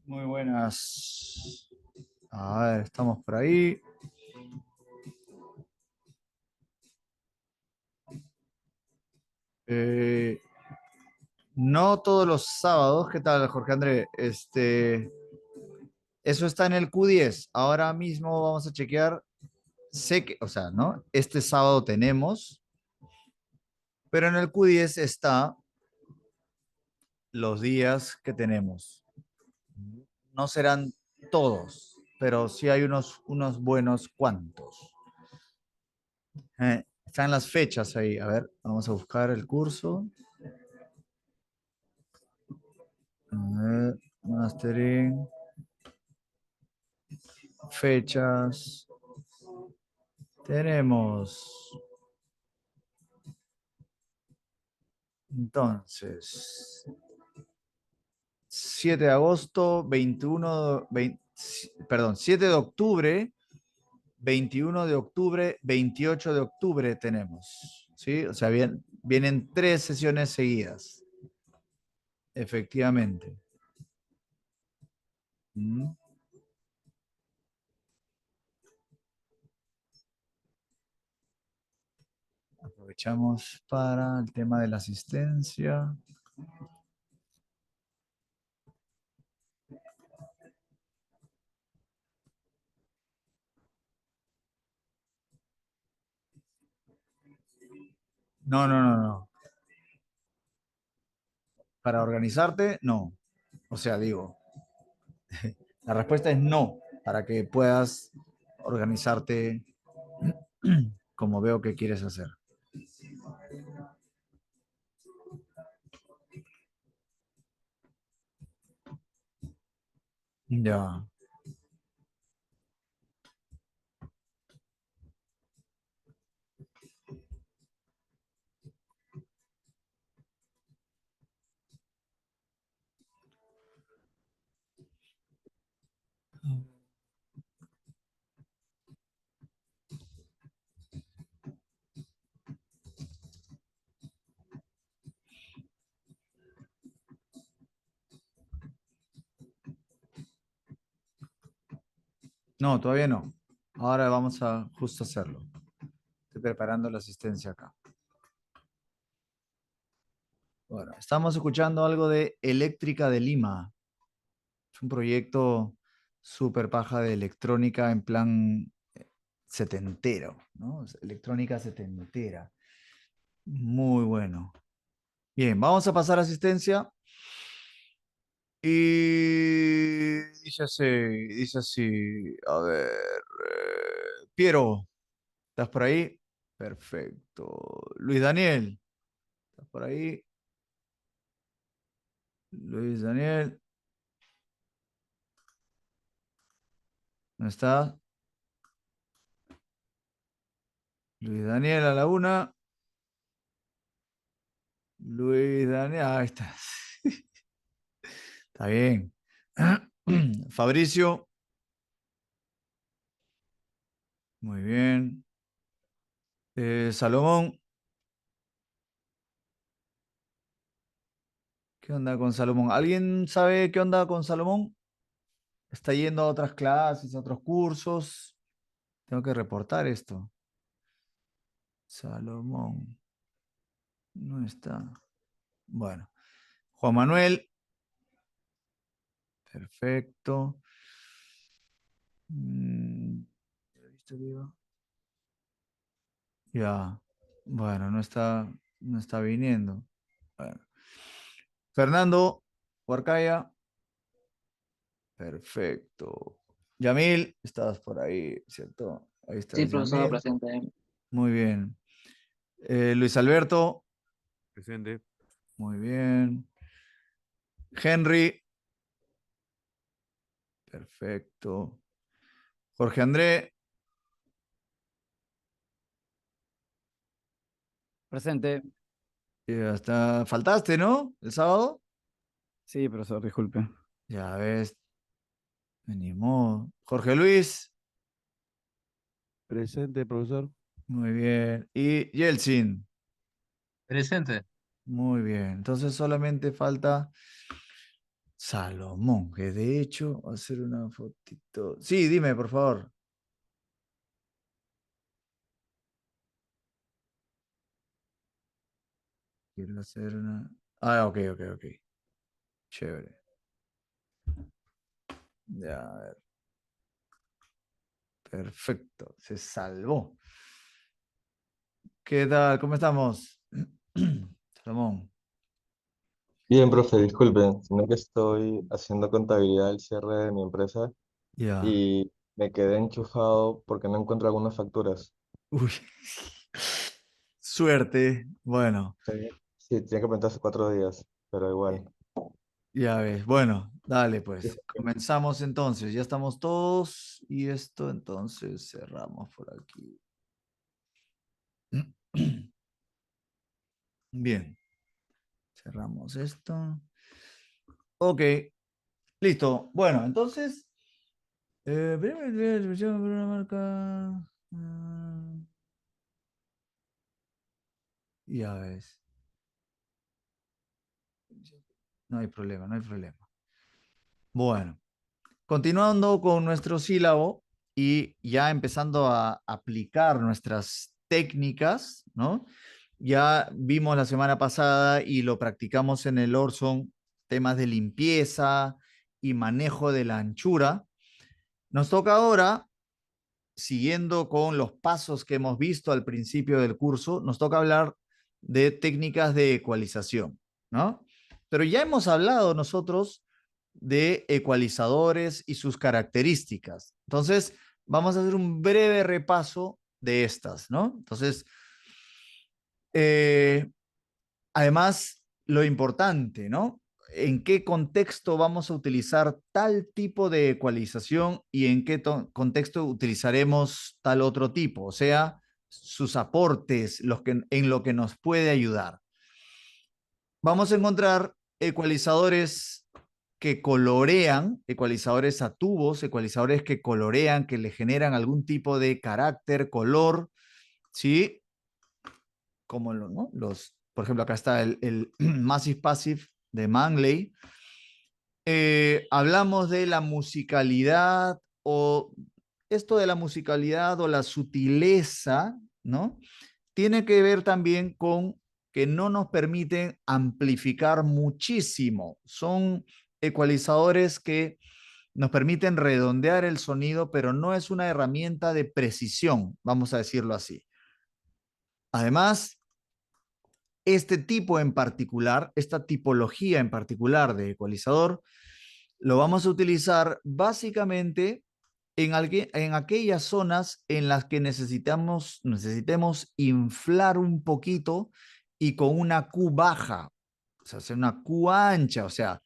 Muy buenas. A ver, estamos por ahí. Eh, no todos los sábados. ¿Qué tal, Jorge André? Eso está en el Q10. Ahora mismo vamos a chequear. Sé que, o sea, ¿no? Este sábado tenemos, pero en el Q10 está los días que tenemos. No serán todos, pero sí hay unos buenos cuantos. Están las fechas ahí. A ver, vamos a buscar el curso. A ver, mastering, fechas. Tenemos, entonces, 7 de agosto, 21, 20, perdón, 7 de octubre, 21 de octubre, 28 de octubre tenemos. ¿Sí? O sea, vienen 3 sesiones seguidas, efectivamente. Mm. Aprovechamos para el tema de la asistencia. No, no, no, no. Para organizarte, no. O sea, digo, la respuesta es no, para que puedas organizarte como veo que quieres hacer. Ya. No, todavía no. Ahora vamos a justo hacerlo. Estoy preparando la asistencia acá. Bueno, estamos escuchando algo de Eléctrica de Lima. Es un proyecto súper paja de electrónica en plan setentero, ¿no? Electrónica setentera. Muy bueno. Bien, vamos a pasar a asistencia. Y dice así, a ver, Piero, ¿estás por ahí? Perfecto. Luis Daniel, ¿estás por ahí? Luis Daniel, ¿no está? Luis Daniel a la una. Luis Daniel, ahí está. Está bien. Fabricio, muy bien. Salomón, ¿qué onda con Salomón? ¿Alguien sabe qué onda con Salomón? ¿Está yendo a otras clases, a otros cursos? Tengo que reportar esto. Salomón, no está. Bueno, Juan Manuel, perfecto. Mm, ¿Listo, Diego? Ya, bueno, no está viniendo. Bueno. Fernando, Huarcaya, perfecto. Yamil, estabas por ahí, ¿cierto? Ahí Sí, estás, profesor, Yamil. presente. Muy bien. Luis Alberto, Presente. muy bien. Henry, perfecto. Jorge André, Presente. hasta faltaste, ¿no? El sábado. Sí, profesor, disculpe. Ya ves, ni modo. Jorge Luis, Presente, profesor. muy bien. Y Yeltsin, Presente. muy bien. Entonces solamente falta Salomón, que de hecho, va a hacer una fotito. Sí, dime, por favor. Quiero hacer una. Ah, ok, ok, ok. Chévere. Ya, a ver. Perfecto. Se salvó. ¿Qué tal? ¿Cómo estamos? Salomón. Bien, profe, disculpe, sino que estoy haciendo contabilidad del cierre de mi empresa Ya. y me quedé enchufado porque no encuentro algunas facturas. Uy. Suerte. Bueno, Sí, tenía que preguntar hace 4 días, pero igual. ya ves. Bueno, dale pues. Disculpe. Comenzamos entonces. Ya estamos todos y esto entonces cerramos por aquí. Bien, cerramos esto. Ok, listo. Bueno, entonces, una marca. Ya ves. No hay problema, no hay problema. Bueno, continuando con nuestro sílabo y ya empezando a aplicar nuestras técnicas, ¿no? Ya vimos la semana pasada y lo practicamos en el Orson, temas de limpieza y manejo de la anchura. Nos toca ahora, siguiendo con los pasos que hemos visto al principio del curso, nos toca hablar de técnicas de ecualización, ¿no? Pero ya hemos hablado nosotros de ecualizadores y sus características. Entonces, vamos a hacer un breve repaso de estas, ¿no? Entonces, eh, además, lo importante, ¿no? ¿En qué contexto vamos a utilizar tal tipo de ecualización y en qué contexto utilizaremos tal otro tipo? O sea, sus aportes, en lo que nos puede ayudar. Vamos a encontrar ecualizadores que colorean, ecualizadores a tubos, ecualizadores que colorean, que le generan algún tipo de carácter, color, ¿sí? Como ¿no? Por ejemplo, acá está el Massive Passive de Manley. Hablamos de la musicalidad o esto de la musicalidad o la sutileza, ¿no? Tiene que ver también con que no nos permiten amplificar muchísimo. Son ecualizadores que nos permiten redondear el sonido, pero no es una herramienta de precisión, vamos a decirlo así. Además, este tipo en particular, esta tipología en particular de ecualizador, lo vamos a utilizar básicamente en aquellas zonas en las que necesitemos inflar un poquito y con una Q baja, o sea, hacer una Q ancha, o sea,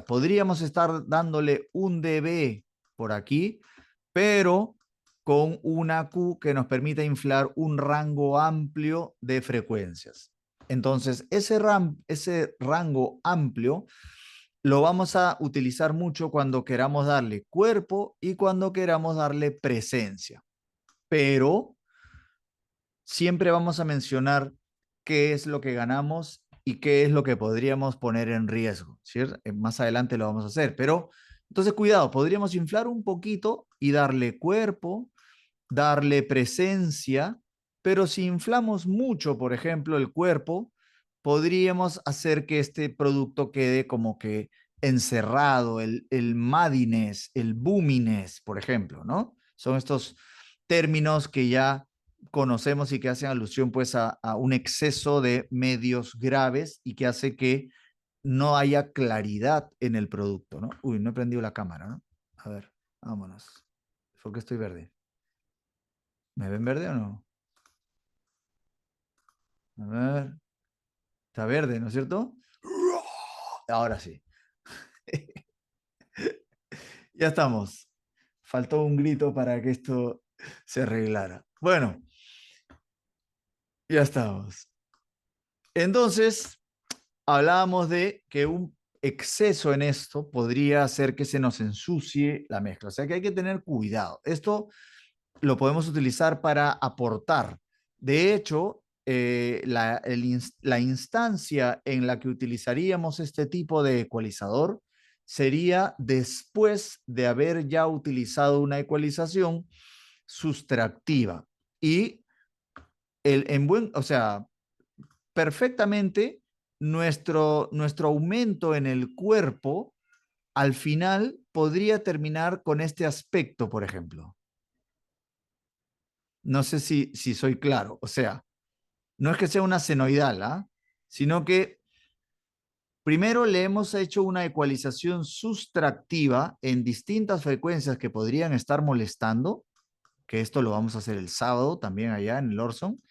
podríamos estar dándole un dB por aquí, pero con una Q que nos permita inflar un rango amplio de frecuencias. Entonces, ese rango amplio lo vamos a utilizar mucho cuando queramos darle cuerpo y cuando queramos darle presencia. Pero siempre vamos a mencionar qué es lo que ganamos y qué es lo que podríamos poner en riesgo, ¿cierto? Más adelante lo vamos a hacer, pero entonces cuidado, podríamos inflar un poquito y darle cuerpo, darle presencia, pero si inflamos mucho, por ejemplo, el cuerpo, podríamos hacer que este producto quede como que encerrado, el muddiness, el boominess, por ejemplo, ¿no? Son estos términos que ya conocemos y que hacen alusión pues a un exceso de medios graves y que hace que no haya claridad en el producto, ¿no? Uy, no he prendido la cámara, ¿no? A ver, vámonos. ¿Por qué estoy verde? ¿Me ven verde o no? A ver, está verde, ¿no es cierto? Ahora sí. Ya estamos. Faltó un grito para que esto se arreglara. Bueno, ya estamos. Entonces, hablábamos de que un exceso en esto podría hacer que se nos ensucie la mezcla. O sea que hay que tener cuidado. Esto lo podemos utilizar para aportar. De hecho, la instancia en la que utilizaríamos este tipo de ecualizador sería después de haber ya utilizado una ecualización sustractiva. Y o sea, perfectamente nuestro aumento en el cuerpo al final podría terminar con este aspecto, por ejemplo. No sé si soy claro. O sea, no es que sea una senoidal, ¿ah? Sino que primero le hemos hecho una ecualización sustractiva en distintas frecuencias que podrían estar molestando, que esto lo vamos a hacer el sábado también allá en el Orson,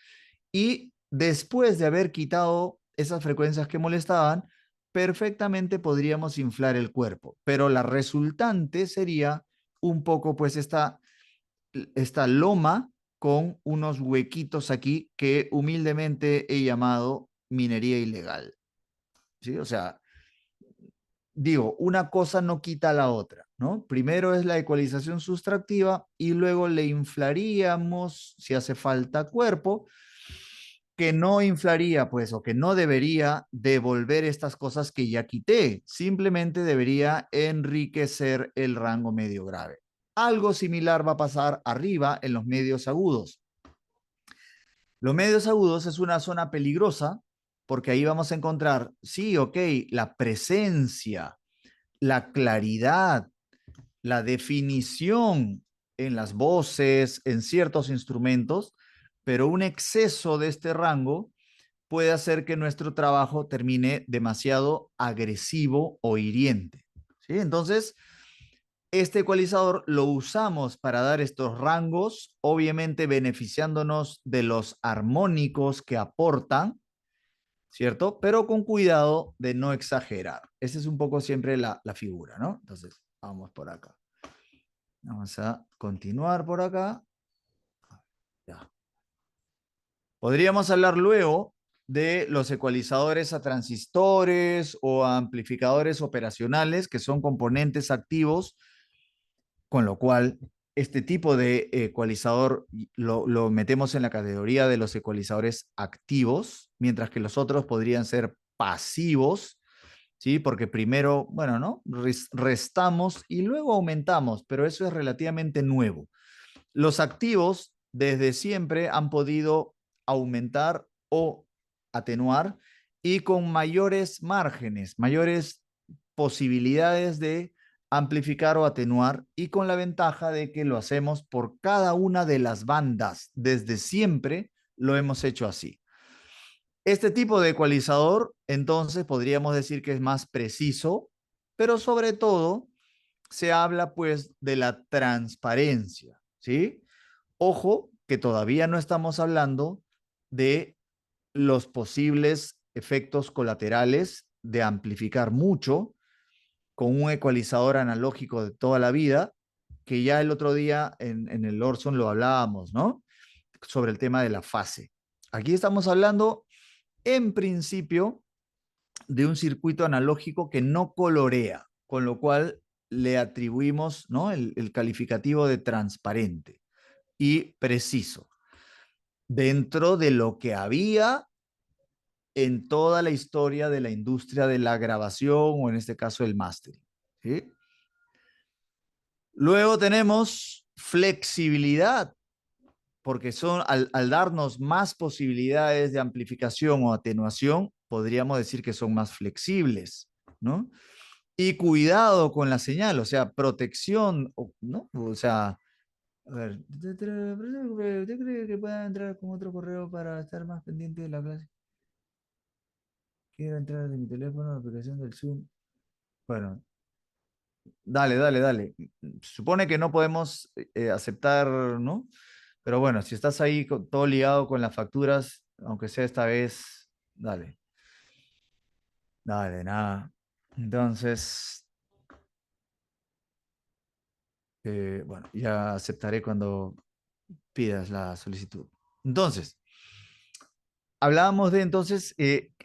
y después de haber quitado esas frecuencias que molestaban, perfectamente podríamos inflar el cuerpo, pero la resultante sería un poco pues esta loma con unos huequitos aquí que humildemente he llamado minería ilegal. ¿Sí? O sea, digo, una cosa no quita la otra, ¿no? Primero es la ecualización sustractiva y luego le inflaríamos, si hace falta, cuerpo, que no inflaría, pues, o que no debería devolver estas cosas que ya quité, simplemente debería enriquecer el rango medio grave. Algo similar va a pasar arriba en los medios agudos. Los medios agudos es una zona peligrosa porque ahí vamos a encontrar, sí, ok, la presencia, la claridad, la definición en las voces, en ciertos instrumentos, pero un exceso de este rango puede hacer que nuestro trabajo termine demasiado agresivo o hiriente. ¿Sí? Entonces, este ecualizador lo usamos para dar estos rangos, obviamente beneficiándonos de los armónicos que aportan, ¿cierto? Pero con cuidado de no exagerar. Esa es un poco siempre la figura, ¿no? Entonces, vamos por acá. Vamos a continuar por acá. Ya. Podríamos hablar luego de los ecualizadores a transistores o a amplificadores operacionales, que son componentes activos, con lo cual este tipo de ecualizador lo metemos en la categoría de los ecualizadores activos, mientras que los otros podrían ser pasivos, ¿sí? Porque primero, bueno, ¿no? Restamos y luego aumentamos, pero eso es relativamente nuevo. Los activos desde siempre han podido aumentar o atenuar y con mayores márgenes, mayores posibilidades de amplificar o atenuar y con la ventaja de que lo hacemos por cada una de las bandas. Desde siempre lo hemos hecho así. Este tipo de ecualizador, entonces, podríamos decir que es más preciso, pero sobre todo se habla pues de la transparencia, ¿sí? Ojo que todavía no estamos hablando de los posibles efectos colaterales de amplificar mucho con un ecualizador analógico de toda la vida, que ya el otro día en el Orson lo hablábamos, ¿no? Sobre el tema de la fase. Aquí estamos hablando, en principio, de un circuito analógico que no colorea, con lo cual le atribuimos, ¿no? el calificativo de transparente y preciso, dentro de lo que había en toda la historia de la industria de la grabación o en este caso el mastering. ¿Sí? Luego tenemos flexibilidad, porque al darnos más posibilidades de amplificación o atenuación, podríamos decir que son más flexibles, ¿no? Y cuidado con la señal, o sea, protección, ¿no? O sea, a ver, ¿usted cree que pueda entrar con otro correo para estar más pendiente de la clase? Quiero entrar de mi teléfono, la aplicación del Zoom. Bueno, dale. Supone que no podemos aceptar, ¿no? Pero bueno, si estás ahí todo ligado con las facturas, aunque sea esta vez, dale, nada. Entonces, bueno, ya aceptaré cuando pidas la solicitud. Entonces, hablábamos de entonces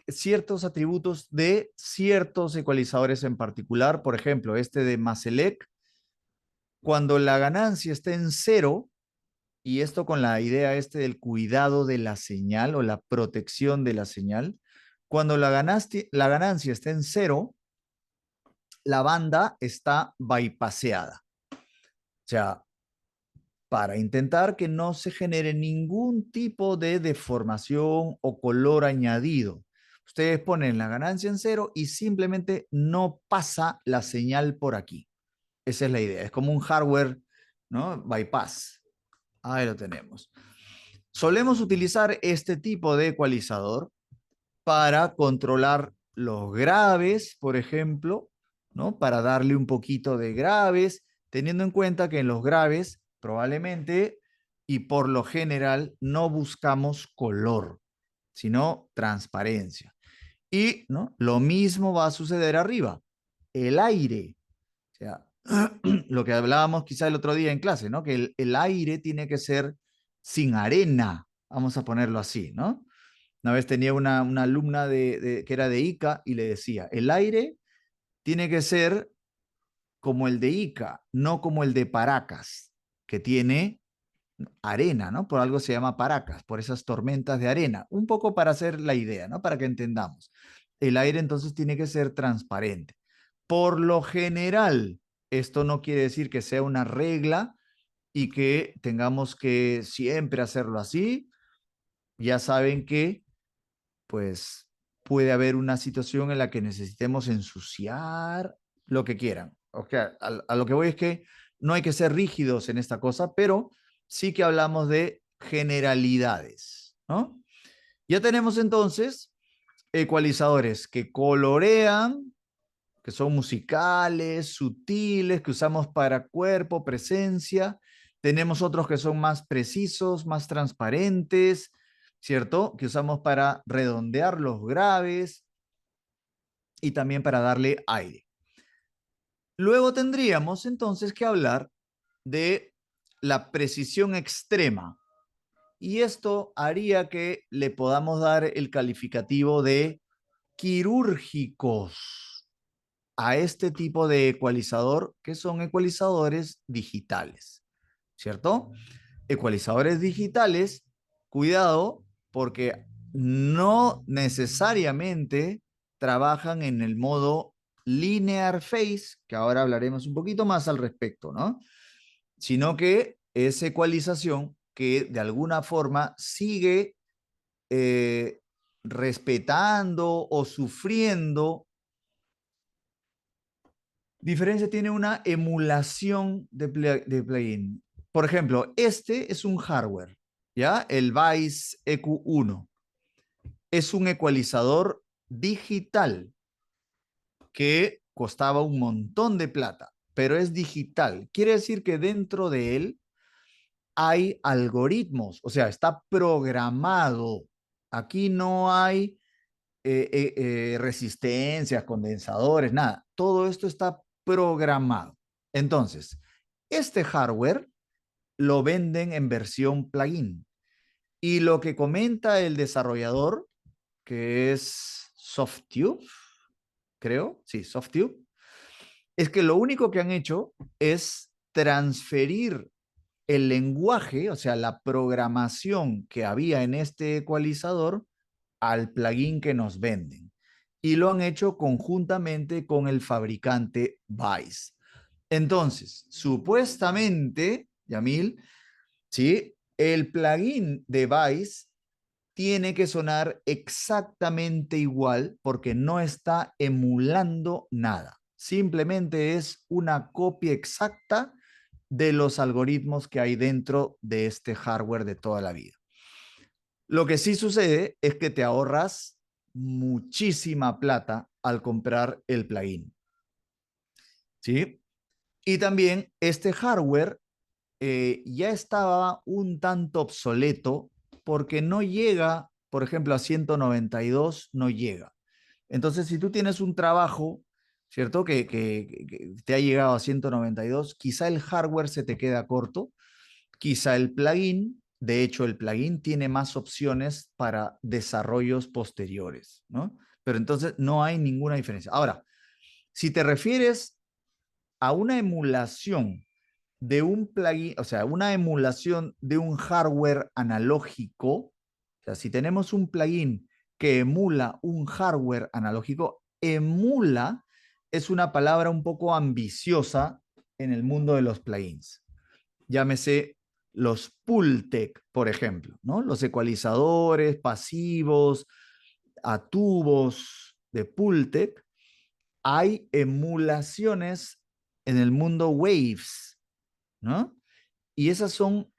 ciertos atributos de ciertos ecualizadores en particular, por ejemplo, este de Maselec, cuando la ganancia está en cero, y esto con la idea del cuidado de la señal o la protección de la señal, cuando la ganancia está en cero, la banda está bypaseada. O sea, para intentar que no se genere ningún tipo de deformación o color añadido. Ustedes ponen la ganancia en cero y simplemente no pasa la señal por aquí. Esa es la idea. Es como un hardware, ¿no? Bypass. Ahí lo tenemos. Solemos utilizar este tipo de ecualizador para controlar los graves, por ejemplo, ¿no? Para darle un poquito de graves, teniendo en cuenta que en los graves probablemente y por lo general no buscamos color, sino transparencia. Y, ¿no? Lo mismo va a suceder arriba. El aire, o sea, lo que hablábamos quizá el otro día en clase, ¿no? Que el aire tiene que ser sin arena, vamos a ponerlo así, ¿no? Una vez tenía una alumna que era de ICA y le decía, el aire tiene que ser como el de ICA, no como el de Paracas, que tiene arena, ¿no? Por algo se llama Paracas, por esas tormentas de arena. Un poco para hacer la idea, ¿no? Para que entendamos. El aire entonces tiene que ser transparente. Por lo general, esto no quiere decir que sea una regla y que tengamos que siempre hacerlo así. Ya saben que pues puede haber una situación en la que necesitemos ensuciar lo que quieran. O sea, a lo que voy es que no hay que ser rígidos en esta cosa, pero sí que hablamos de generalidades, ¿no? Ya tenemos entonces ecualizadores que colorean, que son musicales, sutiles, que usamos para cuerpo, presencia. Tenemos otros que son más precisos, más transparentes, ¿cierto? Que usamos para redondear los graves y también para darle aire. Luego tendríamos entonces que hablar de la precisión extrema. Y esto haría que le podamos dar el calificativo de quirúrgicos a este tipo de ecualizador, que son ecualizadores digitales, ¿cierto? Ecualizadores digitales, cuidado, porque no necesariamente trabajan en el modo linear phase, que ahora hablaremos un poquito más al respecto, ¿no? Sino que es ecualización que de alguna forma sigue respetando o sufriendo diferencia, tiene una emulación de plugin. Por ejemplo, este es un hardware, ¿ya? El Vice EQ1. Es un ecualizador digital que costaba un montón de plata, pero es digital. Quiere decir que dentro de él hay algoritmos, o sea, está programado. Aquí no hay resistencias, condensadores, nada. Todo esto está programado. Entonces, este hardware lo venden en versión plugin. Y lo que comenta el desarrollador, que es Softube, creo, sí, Softube, es que lo único que han hecho es transferir el lenguaje, o sea, la programación que había en este ecualizador al plugin que nos venden. Y lo han hecho conjuntamente con el fabricante Vice. Entonces, supuestamente, Yamil, ¿sí? El plugin de Vice tiene que sonar exactamente igual porque no está emulando nada. Simplemente es una copia exacta de los algoritmos que hay dentro de este hardware de toda la vida. Lo que sí sucede es que te ahorras muchísima plata al comprar el plugin. ¿Sí? Y también este hardware ya estaba un tanto obsoleto porque no llega, por ejemplo, a 192, no llega. Entonces, si tú tienes un trabajo, ¿cierto? Que te ha llegado a 192, quizá el hardware se te queda corto, quizá el plugin, de hecho, el plugin tiene más opciones para desarrollos posteriores, ¿no? Pero entonces no hay ninguna diferencia. Ahora, si te refieres a una emulación de un plugin, o sea, una emulación de un hardware analógico. O sea, si tenemos un plugin que emula un hardware analógico, emula es una palabra un poco ambiciosa en el mundo de los plugins. Llámese los Pultec, por ejemplo, ¿no? Los ecualizadores pasivos a tubos de Pultec. Hay emulaciones en el mundo Waves, ¿no? Y esas son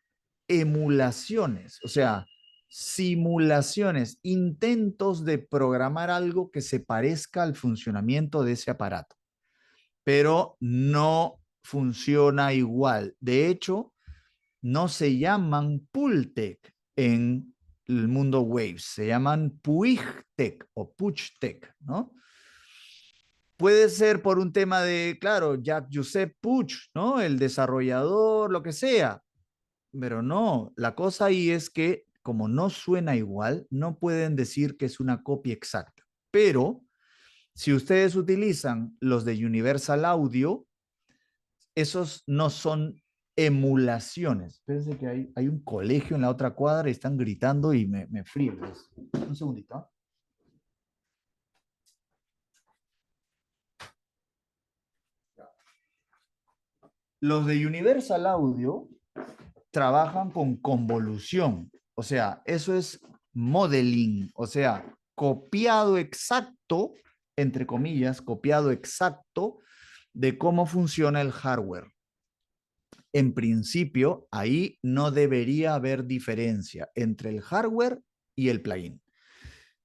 emulaciones, o sea, simulaciones, intentos de programar algo que se parezca al funcionamiento de ese aparato, pero no funciona igual. De hecho, no se llaman Pultec en el mundo Waves, se llaman Puigtec o Puigtec, ¿no? Puede ser por un tema de, claro, Jacques-Joseph Puig, ¿no? El desarrollador, lo que sea. Pero no, la cosa ahí es que como no suena igual, no pueden decir que es una copia exacta. Pero si ustedes utilizan los de Universal Audio, esos no son emulaciones. Espérense que hay un colegio en la otra cuadra y están gritando y me frío. Un segundito. ¿Ah? Los de Universal Audio trabajan con convolución, o sea, eso es modeling, o sea, copiado exacto, entre comillas, copiado exacto de cómo funciona el hardware. En principio, ahí no debería haber diferencia entre el hardware y el plugin.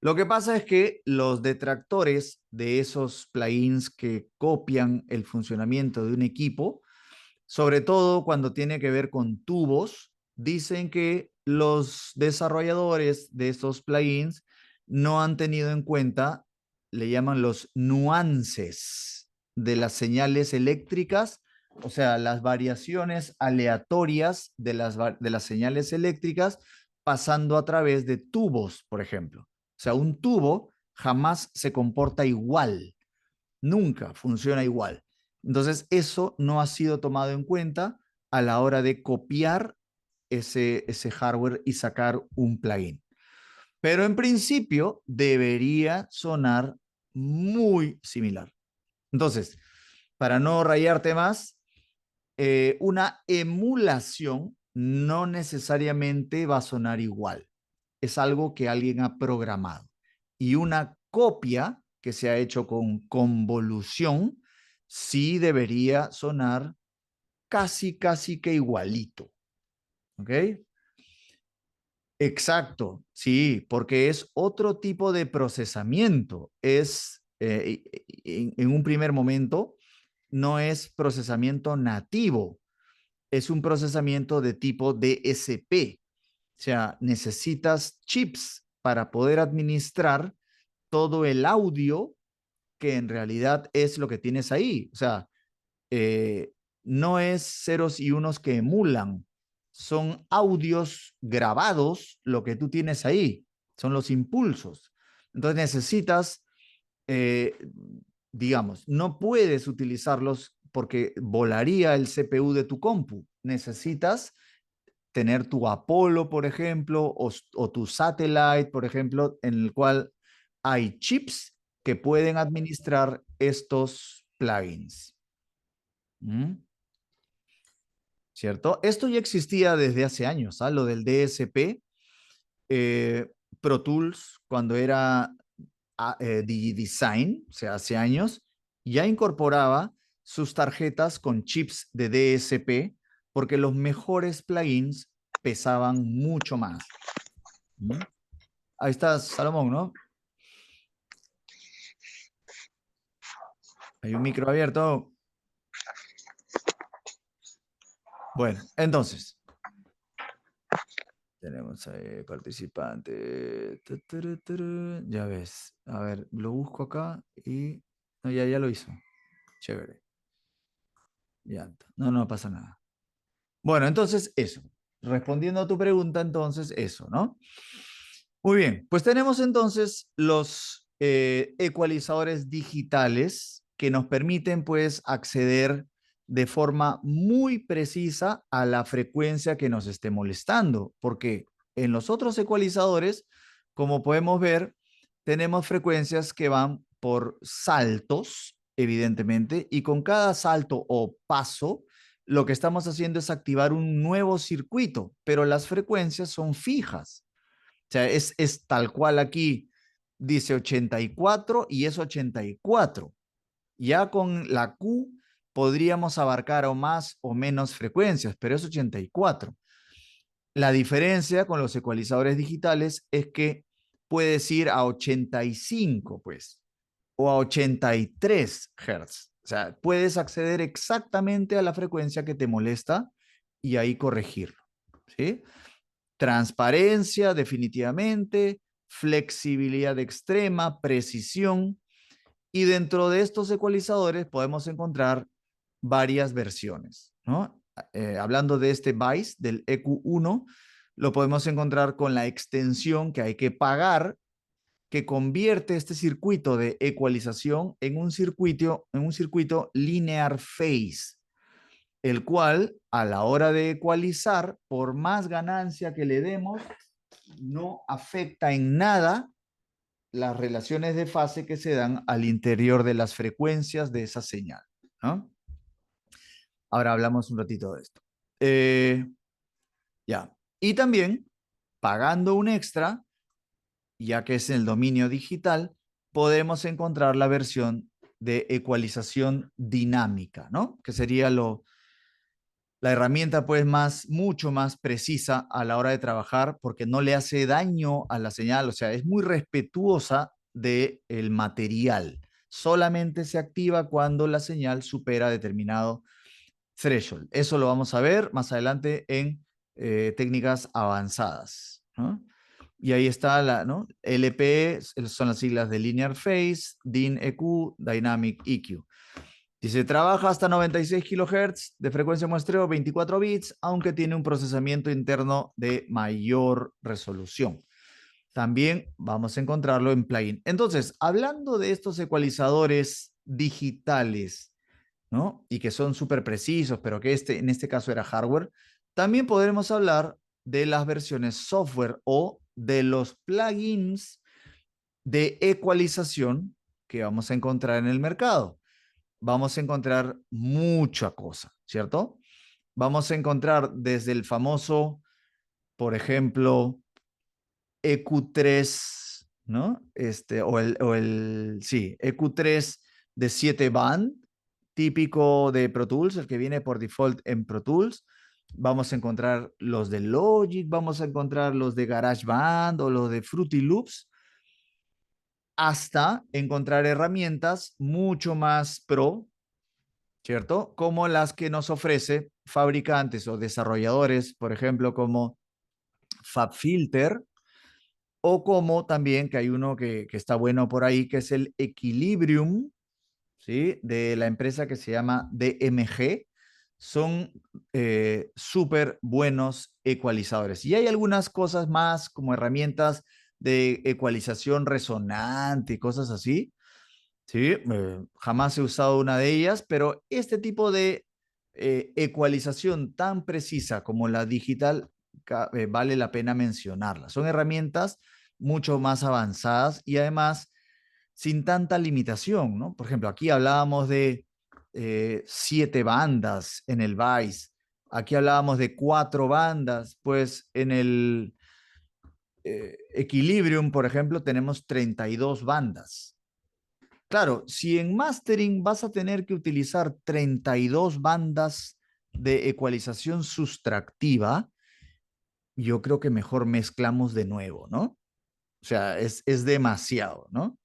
Lo que pasa es que los detractores de esos plugins que copian el funcionamiento de un equipo, sobre todo cuando tiene que ver con tubos, dicen que los desarrolladores de estos plugins no han tenido en cuenta, le llaman los nuances de las señales eléctricas, o sea, las variaciones aleatorias de las señales eléctricas pasando a través de tubos, por ejemplo. O sea, un tubo jamás se comporta igual, nunca funciona igual. Entonces, eso no ha sido tomado en cuenta a la hora de copiar ese hardware y sacar un plugin. Pero en principio debería sonar muy similar. Entonces, para no rayarte más, una emulación no necesariamente va a sonar igual. Es algo que alguien ha programado. Y una copia que se ha hecho con convolución sí debería sonar casi que igualito. ¿Ok? Exacto, sí, porque es otro tipo de procesamiento. Es, en un primer momento, no es procesamiento nativo, es un procesamiento de tipo DSP. O sea, necesitas chips para poder administrar todo el audio que en realidad es lo que tienes ahí. O sea, eh, no es ceros y unos que emulan, son audios grabados lo que tú tienes ahí, son los impulsos. Entonces necesitas, eh, digamos, no puedes utilizarlos porque volaría el CPU de tu compu. Necesitas tener tu Apollo, por ejemplo, o tu Satellite, por ejemplo, en el cual hay chips que pueden administrar estos plugins. ¿Mm? ¿Cierto? Esto ya existía desde hace años, ¿ah? Lo del DSP, Pro Tools, cuando era DigiDesign, o sea, hace años, ya incorporaba sus tarjetas con chips de DSP porque los mejores plugins pesaban mucho más. ¿Mm? Ahí está Salomón, ¿no? Hay un micro abierto. Bueno, entonces, tenemos ahí participante. Ya ves. A ver, lo busco acá y... No, ya lo hizo. Chévere. Ya está. No pasa nada. Bueno, entonces eso. Respondiendo a tu pregunta, entonces eso, ¿no? Muy bien, pues tenemos entonces los ecualizadores digitales que nos permiten pues acceder, de forma muy precisa a la frecuencia que nos esté molestando, porque en los otros ecualizadores, como podemos ver, tenemos frecuencias que van por saltos, evidentemente, y con cada salto o paso, lo que estamos haciendo es activar un nuevo circuito, pero las frecuencias son fijas. O sea, es tal cual aquí dice 84 y es 84. Ya con la Q podríamos abarcar o más o menos frecuencias, pero es 84. La diferencia con los ecualizadores digitales es que puedes ir a 85, pues, o a 83 Hz. O sea, puedes acceder exactamente a la frecuencia que te molesta y ahí corregirlo, ¿sí? Transparencia, definitivamente, flexibilidad extrema, precisión. Y dentro de estos ecualizadores podemos encontrar varias versiones, ¿no? Hablando de este BICE, del EQ1, lo podemos encontrar con la extensión que hay que pagar, que convierte este circuito de ecualización en un circuito linear phase, el cual a la hora de ecualizar, por más ganancia que le demos, no afecta en nada las relaciones de fase que se dan al interior de las frecuencias de esa señal, ¿no? Ahora hablamos un ratito de esto. Ya. Y también, pagando un extra, ya que es en el dominio digital, podemos encontrar la versión de ecualización dinámica, ¿no? Que sería la herramienta pues mucho más precisa a la hora de trabajar porque no le hace daño a la señal, o sea, es muy respetuosa del material. Solamente se activa cuando la señal supera determinado threshold. Eso lo vamos a ver más adelante en técnicas avanzadas, ¿no? Y ahí está ¿no? LPE, son las siglas de Linear Phase, DIN EQ, Dynamic EQ. Dice, trabaja hasta 96 kHz de frecuencia muestreo, 24 bits, aunque tiene un procesamiento interno de mayor resolución. También vamos a encontrarlo en plugin. Entonces, hablando de estos ecualizadores digitales, ¿no? Y que son súper precisos, pero que en este caso era hardware, también podremos hablar de las versiones software o de los plugins de ecualización que vamos a encontrar en el mercado. Vamos a encontrar mucha cosa, ¿cierto? Vamos a encontrar desde el famoso, por ejemplo, EQ3, ¿no? Sí, EQ3 de 7 band, típico de Pro Tools, el que viene por default en Pro Tools. Vamos a encontrar los de Logic, vamos a encontrar los de GarageBand o los de Fruity Loops, hasta encontrar herramientas mucho más pro, ¿cierto? Como las que nos ofrece fabricantes o desarrolladores, por ejemplo, como FabFilter, o como también que hay uno que está bueno por ahí, que es el Equilibrium, ¿sí? De la empresa que se llama DMG. Son súper buenos ecualizadores. Y hay algunas cosas más como herramientas de ecualización resonante y cosas así. Sí, jamás he usado una de ellas, pero este tipo de ecualización tan precisa como la digital vale la pena mencionarla. Son herramientas mucho más avanzadas y además sin tanta limitación, ¿no? Por ejemplo, aquí hablábamos de 7 bandas en el Vice, aquí hablábamos de 4 bandas, pues en el Equilibrium, por ejemplo, tenemos 32 bandas. Claro, si en mastering vas a tener que utilizar 32 bandas de ecualización sustractiva, yo creo que mejor mezclamos de nuevo, ¿no? O sea, es demasiado, ¿no?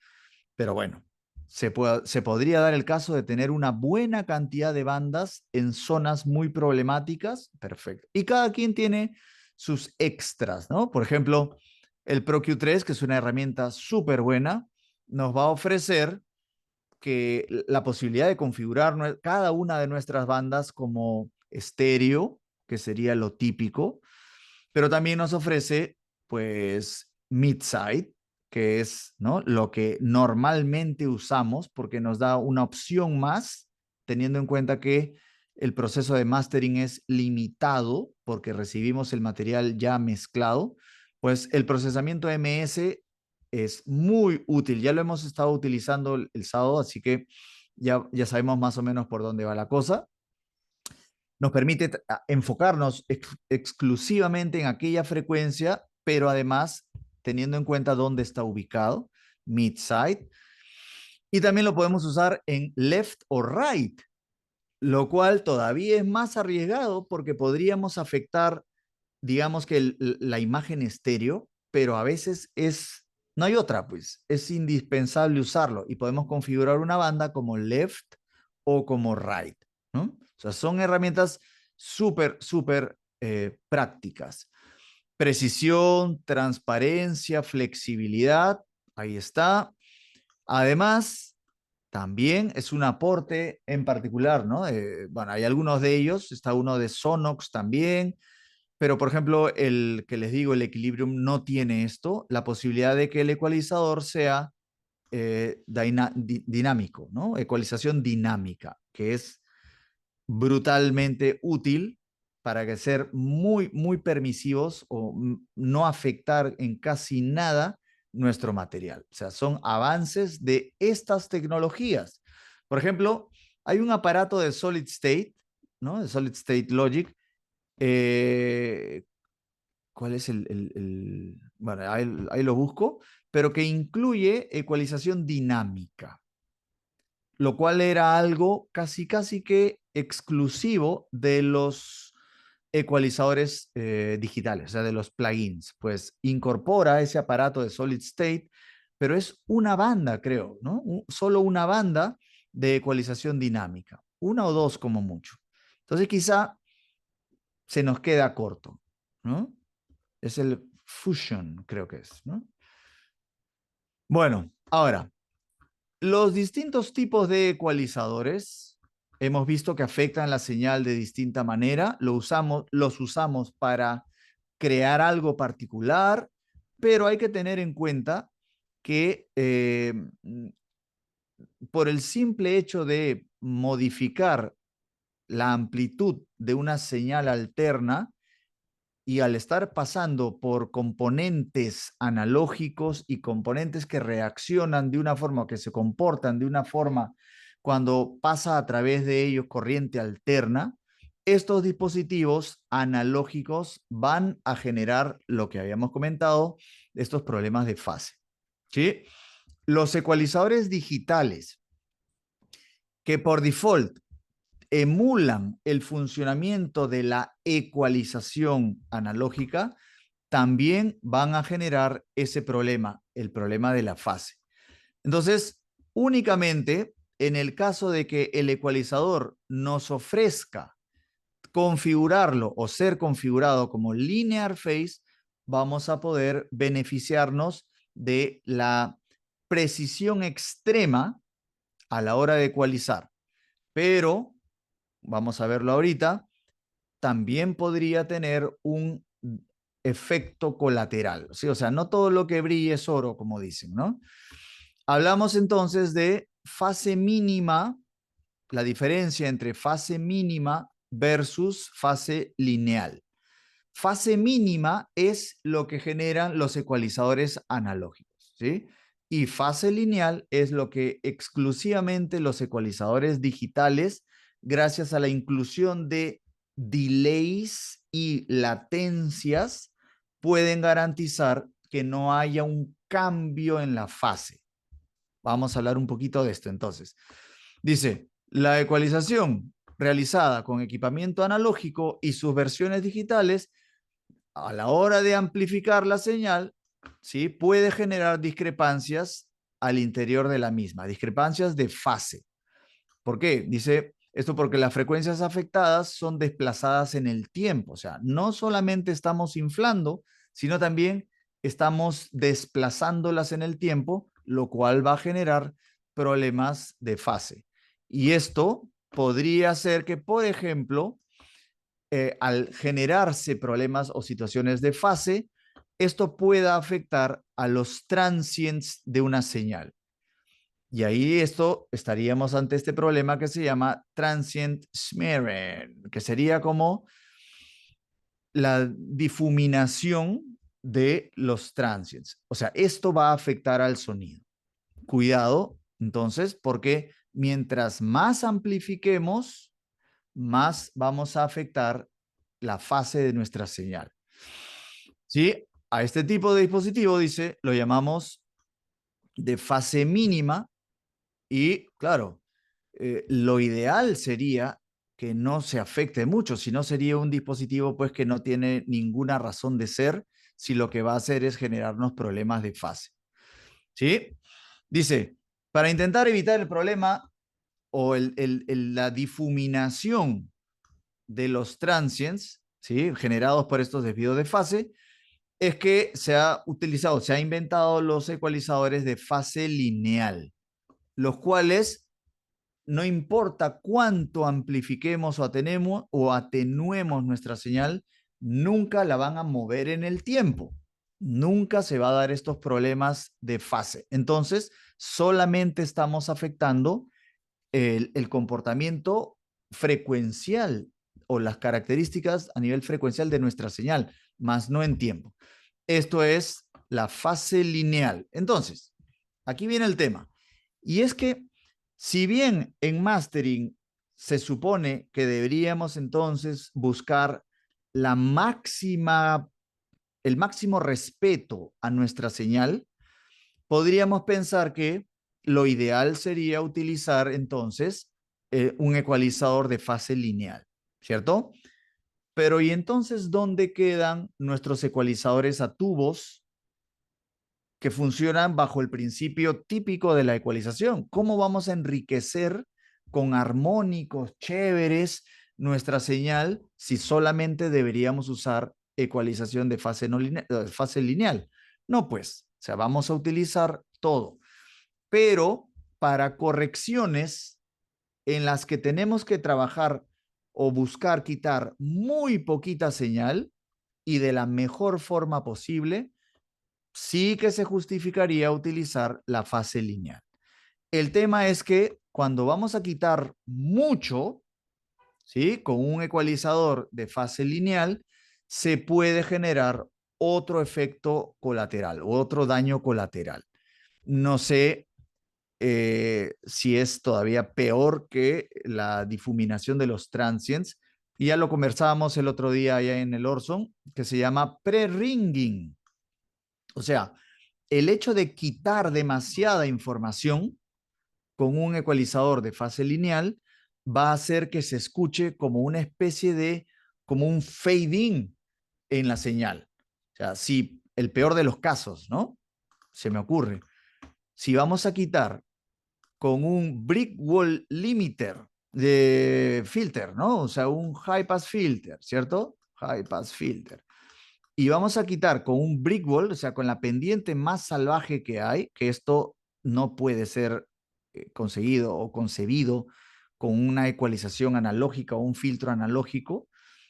Pero bueno, se podría dar el caso de tener una buena cantidad de bandas en zonas muy problemáticas, perfecto. Y cada quien tiene sus extras, ¿no? Por ejemplo, el ProQ3, que es una herramienta súper buena, nos va a ofrecer que la posibilidad de configurar cada una de nuestras bandas como estéreo, que sería lo típico, pero también nos ofrece, pues, mid-side, que es, ¿no?, lo que normalmente usamos porque nos da una opción más, teniendo en cuenta que el proceso de mastering es limitado porque recibimos el material ya mezclado, pues el procesamiento MS es muy útil. Ya lo hemos estado utilizando el sábado, así que ya sabemos más o menos por dónde va la cosa. Nos permite enfocarnos exclusivamente en aquella frecuencia, pero además teniendo en cuenta dónde está ubicado, mid-side. Y también lo podemos usar en left o right, lo cual todavía es más arriesgado porque podríamos afectar, digamos que la imagen estéreo, pero a veces no hay otra, pues es indispensable usarlo y podemos configurar una banda como left o como right, ¿no? O sea, son herramientas súper prácticas. Precisión, transparencia, flexibilidad, ahí está. Además, también es un aporte en particular, ¿no? Bueno, hay algunos de ellos, está uno de Sonox también, pero por ejemplo, el que les digo, el Equilibrium no tiene esto, la posibilidad de que el ecualizador sea dinámico, ¿no? Ecualización dinámica, que es brutalmente útil para que ser muy permisivos o no afectar en casi nada nuestro material. O sea, son avances de estas tecnologías. Por ejemplo, hay un aparato de Solid State, ¿no? De Solid State Logic. ¿Cuál es bueno, ahí lo busco, pero que incluye ecualización dinámica, lo cual era algo casi que exclusivo de los ecualizadores digitales, o sea, de los plugins. Pues incorpora ese aparato de Solid State, pero es una banda, creo, ¿no? Solo una banda de ecualización dinámica, una o dos como mucho. Entonces quizá se nos queda corto, ¿no? Es el Fusion, creo que es, ¿no? Bueno, ahora, los distintos tipos de ecualizadores hemos visto que afectan la señal de distinta manera. Los usamos para crear algo particular, pero hay que tener en cuenta que por el simple hecho de modificar la amplitud de una señal alterna, y al estar pasando por componentes analógicos y componentes que reaccionan de una forma, que se comportan de una forma cuando pasa a través de ellos corriente alterna, estos dispositivos analógicos van a generar lo que habíamos comentado, estos problemas de fase. ¿Sí? Los ecualizadores digitales, que por default emulan el funcionamiento de la ecualización analógica, también van a generar ese problema, el problema de la fase. Entonces, únicamente en el caso de que el ecualizador nos ofrezca configurarlo o ser configurado como linear phase, vamos a poder beneficiarnos de la precisión extrema a la hora de ecualizar. Pero, vamos a verlo ahorita, también podría tener un efecto colateral. ¿Sí? O sea, no todo lo que brille es oro, como dicen, ¿no? Hablamos entonces de fase mínima, la diferencia entre fase mínima versus fase lineal. Fase mínima es lo que generan los ecualizadores analógicos, ¿sí? Y fase lineal es lo que exclusivamente los ecualizadores digitales, gracias a la inclusión de delays y latencias, pueden garantizar que no haya un cambio en la fase. Vamos a hablar un poquito de esto entonces. Dice, la ecualización realizada con equipamiento analógico y sus versiones digitales, a la hora de amplificar la señal, ¿sí? Puede generar discrepancias al interior de la misma, discrepancias de fase. ¿Por qué? Dice esto porque las frecuencias afectadas son desplazadas en el tiempo, o sea, no solamente estamos inflando, sino también estamos desplazándolas en el tiempo, lo cual va a generar problemas de fase. Y esto podría ser que, por ejemplo, al generarse problemas o situaciones de fase, esto pueda afectar a los transients de una señal. Y ahí estaríamos ante este problema que se llama transient smearing, que sería como la difuminación de los transients. O sea, esto va a afectar al sonido. Cuidado, entonces, porque mientras más amplifiquemos, más vamos a afectar la fase de nuestra señal. ¿Sí? A este tipo de dispositivo, dice, lo llamamos de fase mínima y, claro, lo ideal sería que no se afecte mucho, si no sería un dispositivo pues que no tiene ninguna razón de ser, si lo que va a hacer es generarnos problemas de fase. ¿Sí? Dice, para intentar evitar el problema o la difuminación de los transients, ¿sí? Generados por estos desvíos de fase, es que se ha inventado los ecualizadores de fase lineal, los cuales no importa cuánto amplifiquemos o atenuemos nuestra señal, nunca la van a mover en el tiempo. Nunca se va a dar estos problemas de fase. Entonces, solamente estamos afectando el comportamiento frecuencial o las características a nivel frecuencial de nuestra señal, más no en tiempo. Esto es la fase lineal. Entonces, aquí viene el tema. Y es que si bien en mastering se supone que deberíamos entonces buscar la máxima, el máximo respeto a nuestra señal, podríamos pensar que lo ideal sería utilizar entonces un ecualizador de fase lineal, ¿cierto? Pero ¿y entonces dónde quedan nuestros ecualizadores a tubos que funcionan bajo el principio típico de la ecualización? ¿Cómo vamos a enriquecer con armónicos chéveres nuestra señal si solamente deberíamos usar ecualización de fase, no lineal, fase lineal? No, pues, o sea, vamos a utilizar todo, pero para correcciones en las que tenemos que trabajar o buscar quitar muy poquita señal y de la mejor forma posible, sí que se justificaría utilizar la fase lineal. El tema es que cuando vamos a quitar mucho, ¿sí? Con un ecualizador de fase lineal, se puede generar otro efecto colateral o otro daño colateral. No sé si es todavía peor que la difuminación de los transients. Y ya lo conversábamos el otro día allá en el Orson, que se llama pre-ringing. O sea, el hecho de quitar demasiada información con un ecualizador de fase lineal va a hacer que se escuche como una especie de, como un fade-in en la señal. O sea, si el peor de los casos, ¿no? Se me ocurre. Si vamos a quitar con un brick wall limiter de filter, ¿no? O sea, un high pass filter, ¿cierto? High pass filter. Y vamos a quitar con un brick wall, o sea, con la pendiente más salvaje que hay, que esto no puede ser conseguido o concebido con una ecualización analógica o un filtro analógico,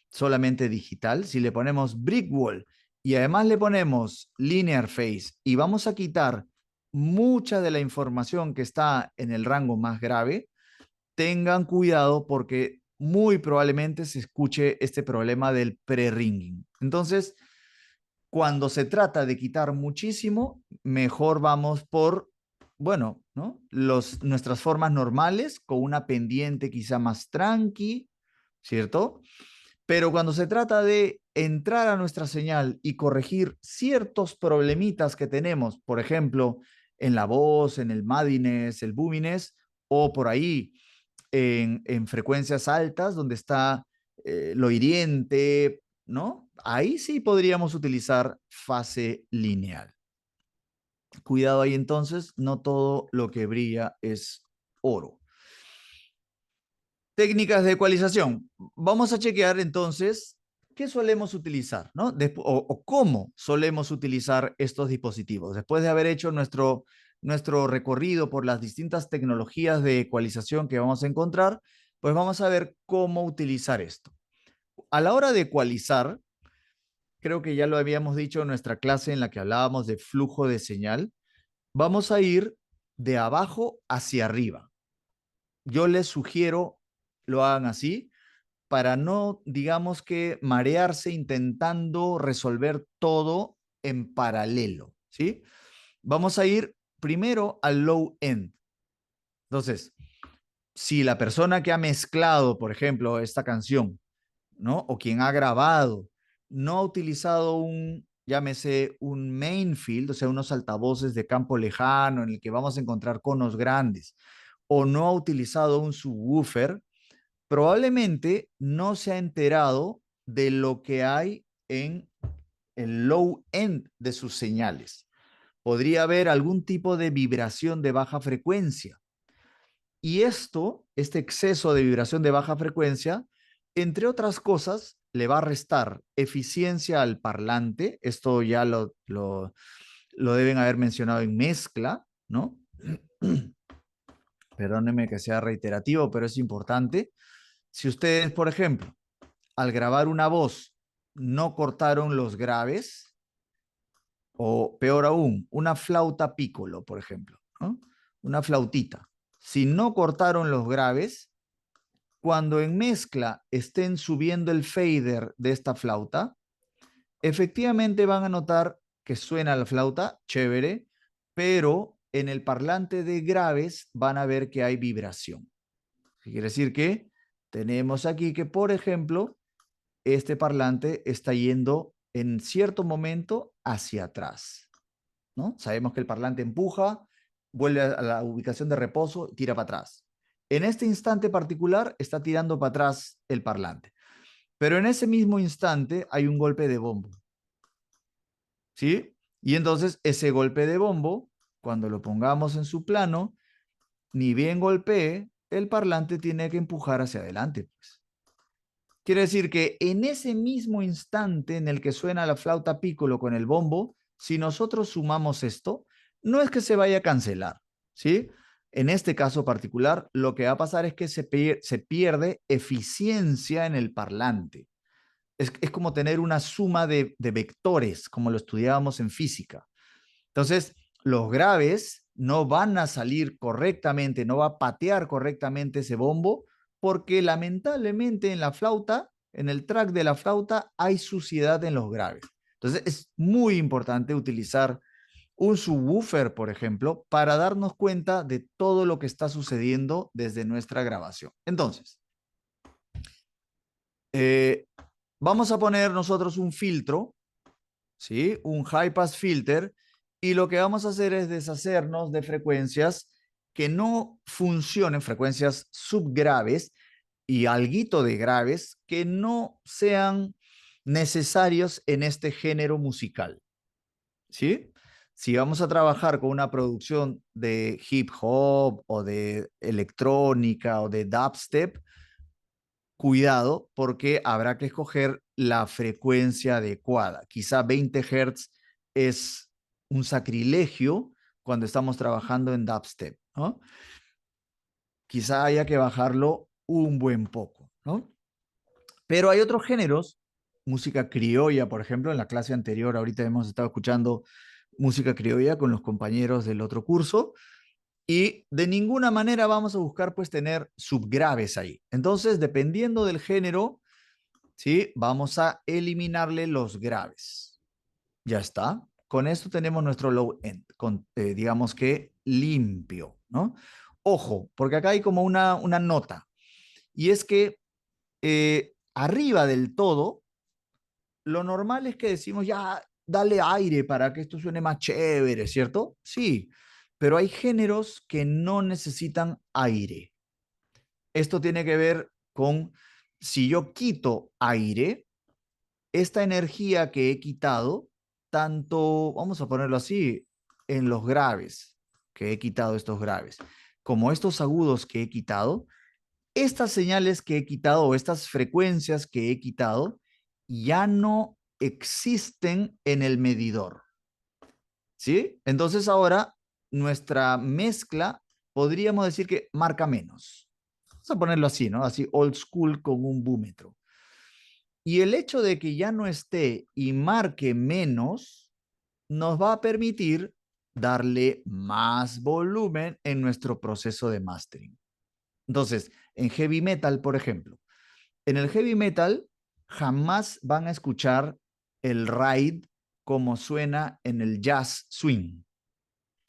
solamente digital. Si le ponemos brick wall y además le ponemos linear phase y vamos a quitar mucha de la información que está en el rango más grave, tengan cuidado porque muy probablemente se escuche este problema del pre-ringing. Entonces, cuando se trata de quitar muchísimo, mejor vamos por, bueno, ¿no? Nuestras formas normales, con una pendiente quizá más tranqui, ¿cierto? Pero cuando se trata de entrar a nuestra señal y corregir ciertos problemitas que tenemos, por ejemplo, en la voz, en el muddiness, el boominess, o por ahí en frecuencias altas, donde está lo hiriente, ¿no? Ahí sí podríamos utilizar fase lineal. Cuidado ahí entonces, no todo lo que brilla es oro. Técnicas de ecualización. Vamos a chequear entonces qué solemos utilizar, ¿no? O cómo solemos utilizar estos dispositivos. Después de haber hecho nuestro recorrido por las distintas tecnologías de ecualización que vamos a encontrar, pues vamos a ver cómo utilizar esto. A la hora de ecualizar, creo que ya lo habíamos dicho en nuestra clase en la que hablábamos de flujo de señal, vamos a ir de abajo hacia arriba. Yo les sugiero lo hagan así para no, digamos que, marearse intentando resolver todo en paralelo, ¿sí? Vamos a ir primero al low end. Entonces, si la persona que ha mezclado, por ejemplo, esta canción, ¿no? O quien ha grabado, no ha utilizado llámese un main field, o sea, unos altavoces de campo lejano en el que vamos a encontrar conos grandes, o no ha utilizado un subwoofer, probablemente no se ha enterado de lo que hay en el low end de sus señales. Podría haber algún tipo de vibración de baja frecuencia. Y este exceso de vibración de baja frecuencia, entre otras cosas, le va a restar eficiencia al parlante. Esto ya lo deben haber mencionado en mezcla, ¿no? Perdónenme que sea reiterativo, pero es importante. Si ustedes, por ejemplo, al grabar una voz, no cortaron los graves, o peor aún, una flauta piccolo, por ejemplo, ¿no? Una flautita. Si no cortaron los graves, cuando en mezcla estén subiendo el fader de esta flauta, efectivamente van a notar que suena la flauta, chévere, pero en el parlante de graves van a ver que hay vibración. Quiere decir que tenemos aquí que, por ejemplo, este parlante está yendo en cierto momento hacia atrás, ¿no? Sabemos que el parlante empuja, vuelve a la ubicación de reposo y tira para atrás. En este instante particular está tirando para atrás el parlante, pero en ese mismo instante hay un golpe de bombo, ¿sí? Y entonces ese golpe de bombo, cuando lo pongamos en su plano, ni bien golpee, el parlante tiene que empujar hacia adelante, pues. Quiere decir que en ese mismo instante en el que suena la flauta piccolo con el bombo, si nosotros sumamos esto, no es que se vaya a cancelar, ¿sí? En este caso particular, lo que va a pasar es que se pierde eficiencia en el parlante. Es como tener una suma de vectores, como lo estudiábamos en física. Entonces, los graves no van a salir correctamente, no va a patear correctamente ese bombo, porque lamentablemente en la flauta, en el track de la flauta, hay suciedad en los graves. Entonces, es muy importante utilizar un subwoofer, por ejemplo, para darnos cuenta de todo lo que está sucediendo desde nuestra grabación. Entonces, eh, vamos a poner nosotros un filtro, ¿sí? Un high pass filter, y lo que vamos a hacer es deshacernos de frecuencias que no funcionen, frecuencias subgraves y alguito de graves que no sean necesarios en este género musical, ¿sí? Si vamos a trabajar con una producción de hip hop o de electrónica o de dubstep, cuidado porque habrá que escoger la frecuencia adecuada. Quizá 20 Hz es un sacrilegio cuando estamos trabajando en dubstep, ¿no? Quizá haya que bajarlo un buen poco, ¿no? Pero hay otros géneros, música criolla, por ejemplo, en la clase anterior, ahorita hemos estado escuchando música criolla con los compañeros del otro curso, y de ninguna manera vamos a buscar pues tener subgraves ahí. Entonces, dependiendo del género, ¿sí? Vamos a eliminarle los graves. Ya está. Con esto tenemos nuestro low end, digamos que limpio, ¿no? Ojo, porque acá hay como una nota, y es que arriba del todo, lo normal es que decimos, ya, dale aire para que esto suene más chévere, ¿cierto? Sí, pero hay géneros que no necesitan aire. Esto tiene que ver con, si yo quito aire, esta energía que he quitado, tanto, vamos a ponerlo así, en los graves, que he quitado estos graves, como estos agudos que he quitado, estas señales que he quitado o estas frecuencias que he quitado ya no existen en el medidor, ¿sí? Entonces ahora nuestra mezcla podríamos decir que marca menos. Vamos a ponerlo así, ¿no? Así old school con un búmetro. Y el hecho de que ya no esté y marque menos nos va a permitir darle más volumen en nuestro proceso de mastering. Entonces, en heavy metal, por ejemplo, en el heavy metal jamás van a escuchar el ride como suena en el jazz swing.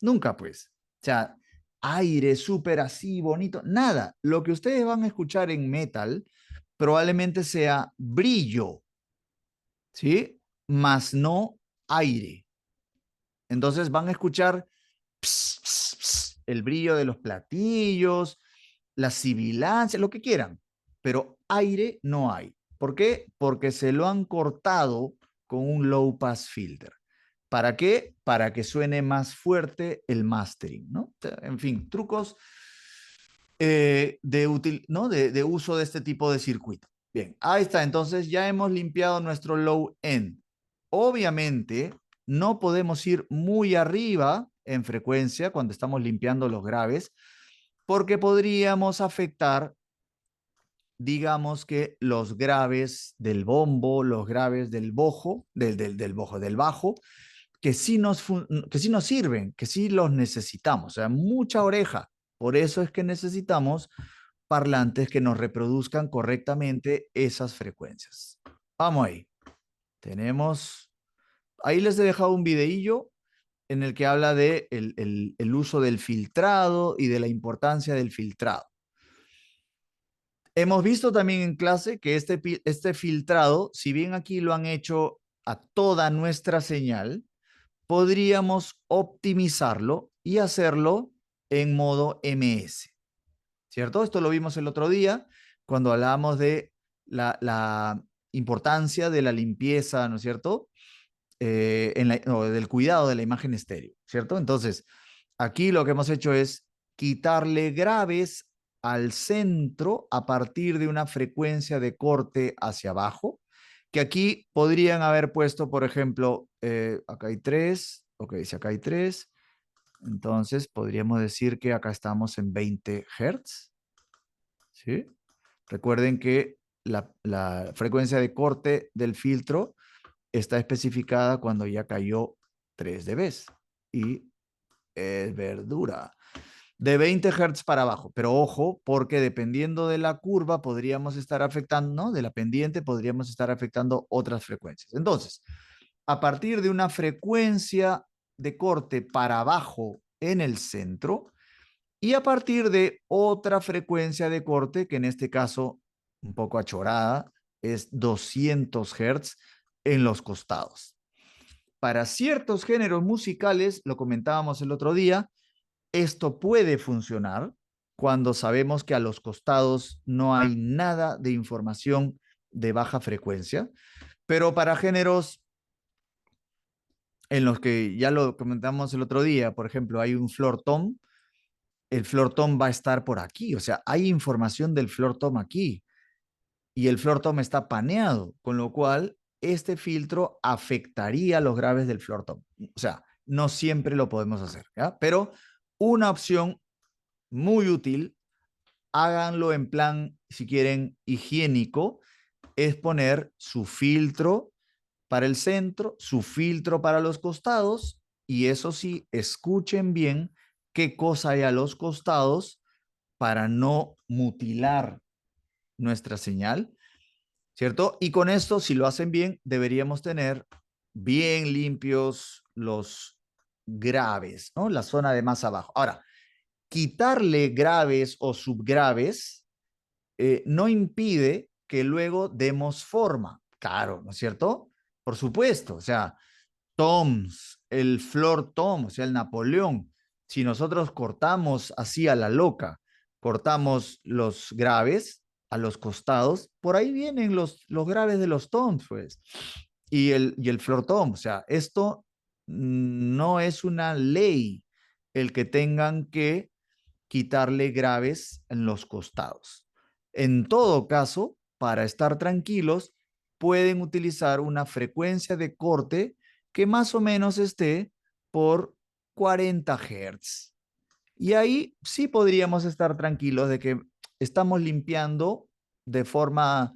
Nunca, pues. O sea, aire súper así, bonito, nada. Lo que ustedes van a escuchar en metal probablemente sea brillo, ¿sí? Más no aire. Entonces van a escuchar ps, ps, ps, el brillo de los platillos, la sibilancia, lo que quieran, pero aire no hay. ¿Por qué? Porque se lo han cortado con un low pass filter. ¿Para qué? Para que suene más fuerte el mastering, ¿no? En fin, trucos ¿no? de uso de este tipo de circuito. Bien, ahí está. Entonces ya hemos limpiado nuestro low end. Obviamente, no podemos ir muy arriba en frecuencia cuando estamos limpiando los graves, porque podríamos afectar, digamos que los graves del bombo, los graves del bojo, del bajo, que sí nos sirven, que sí los necesitamos, o sea, mucha oreja. Por eso es que necesitamos parlantes que nos reproduzcan correctamente esas frecuencias. Vamos ahí. Tenemos, ahí les he dejado un videillo en el que habla de el uso del filtrado y de la importancia del filtrado. Hemos visto también en clase que este filtrado, si bien aquí lo han hecho a toda nuestra señal, podríamos optimizarlo y hacerlo en modo MS, ¿cierto? Esto lo vimos el otro día cuando hablábamos de la importancia de la limpieza, ¿no es cierto? No, del cuidado de la imagen estéreo, ¿cierto? Entonces, aquí lo que hemos hecho es quitarle graves al centro a partir de una frecuencia de corte hacia abajo, que aquí podrían haber puesto, por ejemplo, acá hay 3, ok, si acá hay 3, entonces podríamos decir que acá estamos en 20 Hz, ¿sí? Recuerden que la frecuencia de corte del filtro está especificada cuando ya cayó 3 dB y es verdura. De 20 Hz para abajo, pero ojo, porque dependiendo de la curva podríamos estar afectando, ¿no? De la pendiente podríamos estar afectando otras frecuencias. Entonces, a partir de una frecuencia de corte para abajo en el centro y a partir de otra frecuencia de corte, que en este caso, un poco achorada, es 200 Hz en los costados. Para ciertos géneros musicales, lo comentábamos el otro día, esto puede funcionar cuando sabemos que a los costados no hay nada de información de baja frecuencia, pero para géneros en los que ya lo comentamos el otro día, por ejemplo, hay un floor tom, el floor tom va a estar por aquí, o sea, hay información del floor tom aquí y el floor tom está paneado, con lo cual este filtro afectaría los graves del floor tom. O sea, no siempre lo podemos hacer, ¿ya? Pero una opción muy útil, háganlo en plan, si quieren, higiénico, es poner su filtro para el centro, su filtro para los costados, y eso sí, escuchen bien qué cosa hay a los costados para no mutilar nuestra señal, ¿cierto? Y con esto, si lo hacen bien, deberíamos tener bien limpios los graves, ¿no? La zona de más abajo. Ahora, quitarle graves o subgraves no impide que luego demos forma. Claro, ¿no es cierto? Por supuesto, o sea, toms, el floor tom, o sea, el Napoleón. Si nosotros cortamos así a la loca, cortamos los graves a los costados, por ahí vienen los graves de los toms, pues, y el floor tom. O sea, esto no es una ley el que tengan que quitarle graves en los costados. En todo caso, para estar tranquilos, pueden utilizar una frecuencia de corte que más o menos esté por 40 Hz. Y ahí sí podríamos estar tranquilos de que estamos limpiando de forma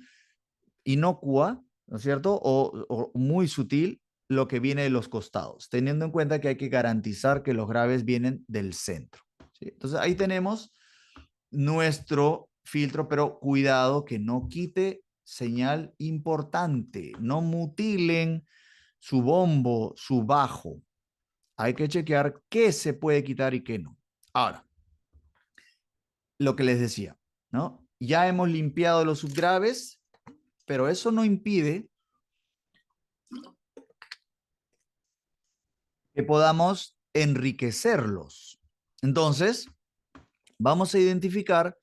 inocua, ¿no es cierto? O muy sutil lo que viene de los costados, teniendo en cuenta que hay que garantizar que los graves vienen del centro, ¿sí? Entonces ahí tenemos nuestro filtro, pero cuidado que no quite señal importante, no mutilen su bombo, su bajo. Hay que chequear qué se puede quitar y qué no. Ahora, lo que les decía, ¿no? Ya hemos limpiado los subgraves, pero eso no impide que podamos enriquecerlos. Entonces, vamos a identificar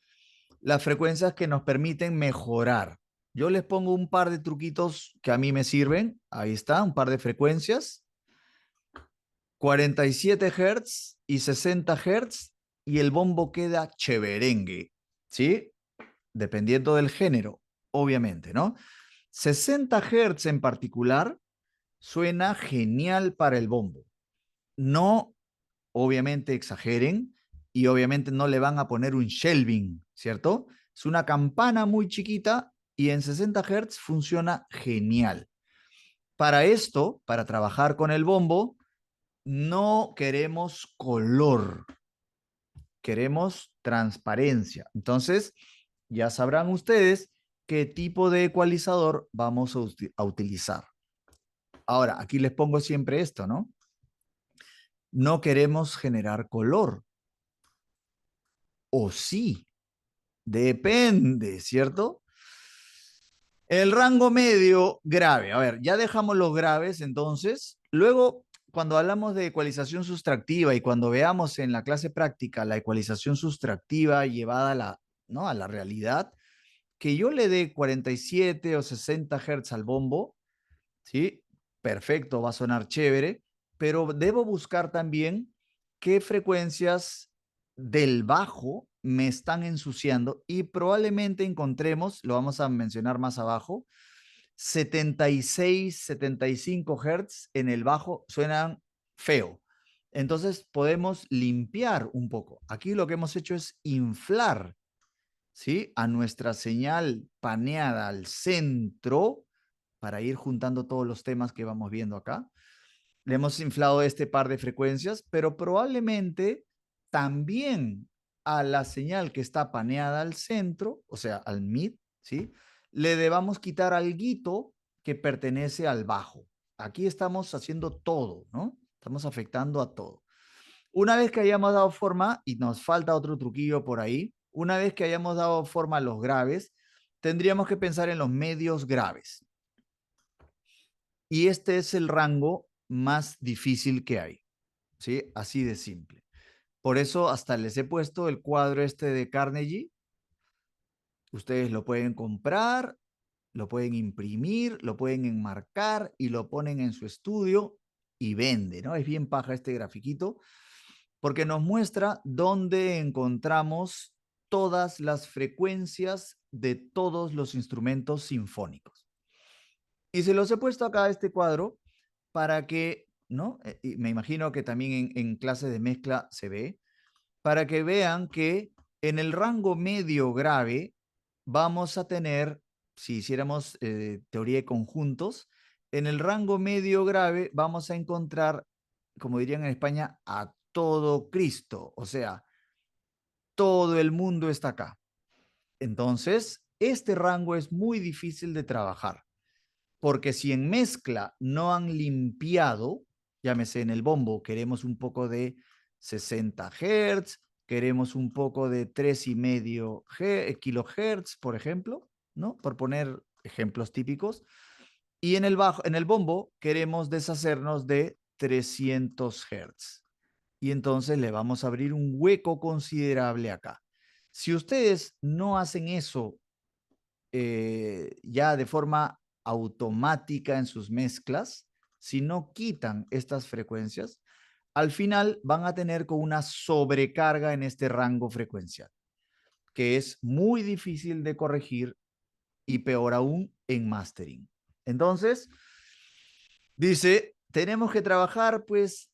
las frecuencias que nos permiten mejorar. Yo les pongo un par de truquitos que a mí me sirven. Ahí está, un par de frecuencias. 47 Hz y 60 Hz y el bombo queda chéverengue, ¿sí? Dependiendo del género, obviamente, ¿no? 60 Hz en particular suena genial para el bombo. No, obviamente, exageren y obviamente no le van a poner un shelving, ¿cierto? Es una campana muy chiquita y en 60 Hz funciona genial. Para esto, para trabajar con el bombo, no queremos color, queremos transparencia. Entonces, ya sabrán ustedes qué tipo de ecualizador vamos a utilizar. Ahora, aquí les pongo siempre esto, ¿no? No queremos generar color. O sí, depende, ¿cierto? El rango medio grave. A ver, ya dejamos los graves, entonces. Luego, cuando hablamos de ecualización sustractiva y cuando veamos en la clase práctica la ecualización sustractiva llevada a la, ¿no?, a la realidad, que yo le dé 47 o 60 Hz al bombo, ¿sí? Perfecto, va a sonar chévere, pero debo buscar también qué frecuencias del bajo me están ensuciando y probablemente encontremos, lo vamos a mencionar más abajo, 76, 75 Hz en el bajo suenan feo. Entonces podemos limpiar un poco. Aquí lo que hemos hecho es inflar, ¿sí?, a nuestra señal paneada al centro para ir juntando todos los temas que vamos viendo acá. Le hemos inflado este par de frecuencias, pero probablemente también a la señal que está paneada al centro, o sea, al mid, ¿sí?, le debamos quitar alguito que pertenece al bajo. Aquí estamos haciendo todo, ¿no? Estamos afectando a todo. Una vez que hayamos dado forma, y nos falta otro truquillo por ahí, una vez que hayamos dado forma a los graves, tendríamos que pensar en los medios graves. Y este es el rango más difícil que hay, ¿sí? Así de simple. Por eso hasta les he puesto el cuadro este de Carnegie. Ustedes lo pueden comprar, lo pueden imprimir, lo pueden enmarcar y lo ponen en su estudio y vende, ¿no? Es bien paja este grafiquito porque nos muestra dónde encontramos todas las frecuencias de todos los instrumentos sinfónicos. Y se los he puesto acá este cuadro para que, ¿no? Y me imagino que también en clase de mezcla se ve, para que vean que en el rango medio grave vamos a tener, si hiciéramos teoría de conjuntos, en el rango medio grave vamos a encontrar, como dirían en España, a todo Cristo, o sea, todo el mundo está acá. Entonces, este rango es muy difícil de trabajar, porque si en mezcla no han limpiado, llámese en el bombo, queremos un poco de 60 Hz, queremos un poco de 3,5 kilohertz, por ejemplo, ¿no? Por poner ejemplos típicos. Y en el bajo, en el bombo, queremos deshacernos de 300 Hz. Y entonces le vamos a abrir un hueco considerable acá. Si ustedes no hacen eso ya de forma automática en sus mezclas, si no quitan estas frecuencias, al final van a tener con una sobrecarga en este rango frecuencial, que es muy difícil de corregir y peor aún en mastering. Entonces, dice, tenemos que trabajar pues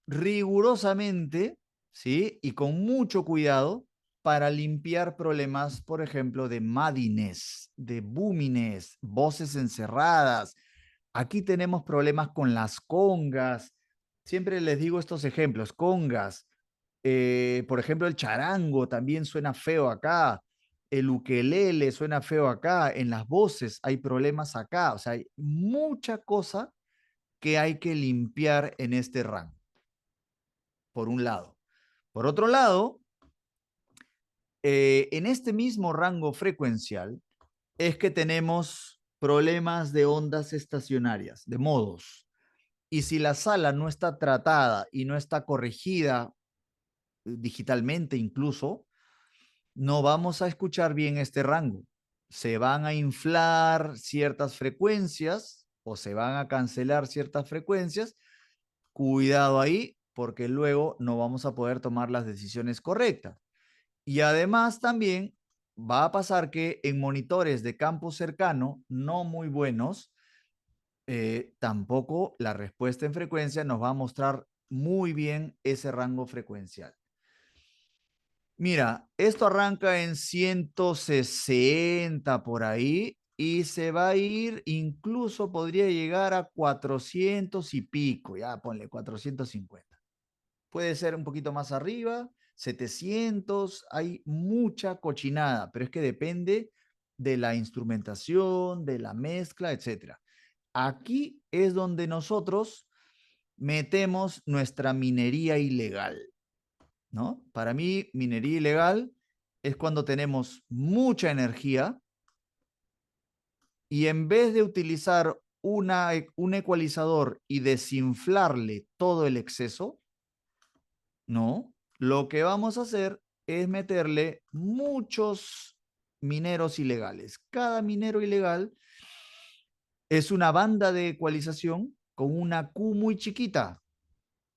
rigurosamente, ¿sí? Y con mucho cuidado para limpiar problemas, por ejemplo, de muddiness, de boominess, voces encerradas. Aquí tenemos problemas con las congas. Siempre les digo estos ejemplos, congas. Por ejemplo, el charango también suena feo acá. El ukelele suena feo acá. En las voces hay problemas acá. O sea, hay mucha cosa que hay que limpiar en este rango, por un lado. Por otro lado, en este mismo rango frecuencial es que tenemos problemas de ondas estacionarias, de modos. Y si la sala no está tratada y no está corregida digitalmente incluso, no vamos a escuchar bien este rango. Se van a inflar ciertas frecuencias o se van a cancelar ciertas frecuencias. Cuidado ahí, porque luego no vamos a poder tomar las decisiones correctas. Y además también va a pasar que en monitores de campo cercano, no muy buenos, tampoco la respuesta en frecuencia nos va a mostrar muy bien ese rango frecuencial. Mira, esto arranca en 160 por ahí y se va a ir, incluso podría llegar a 400 y pico, ya ponle 450. Puede ser un poquito más arriba, 700, hay mucha cochinada, pero es que depende de la instrumentación, de la mezcla, etcétera. Aquí es donde nosotros metemos nuestra minería ilegal, ¿no? Para mí, minería ilegal es cuando tenemos mucha energía y en vez de utilizar un ecualizador y desinflarle todo el exceso, no, lo que vamos a hacer es meterle muchos mineros ilegales. Cada minero ilegal es una banda de ecualización con una Q muy chiquita,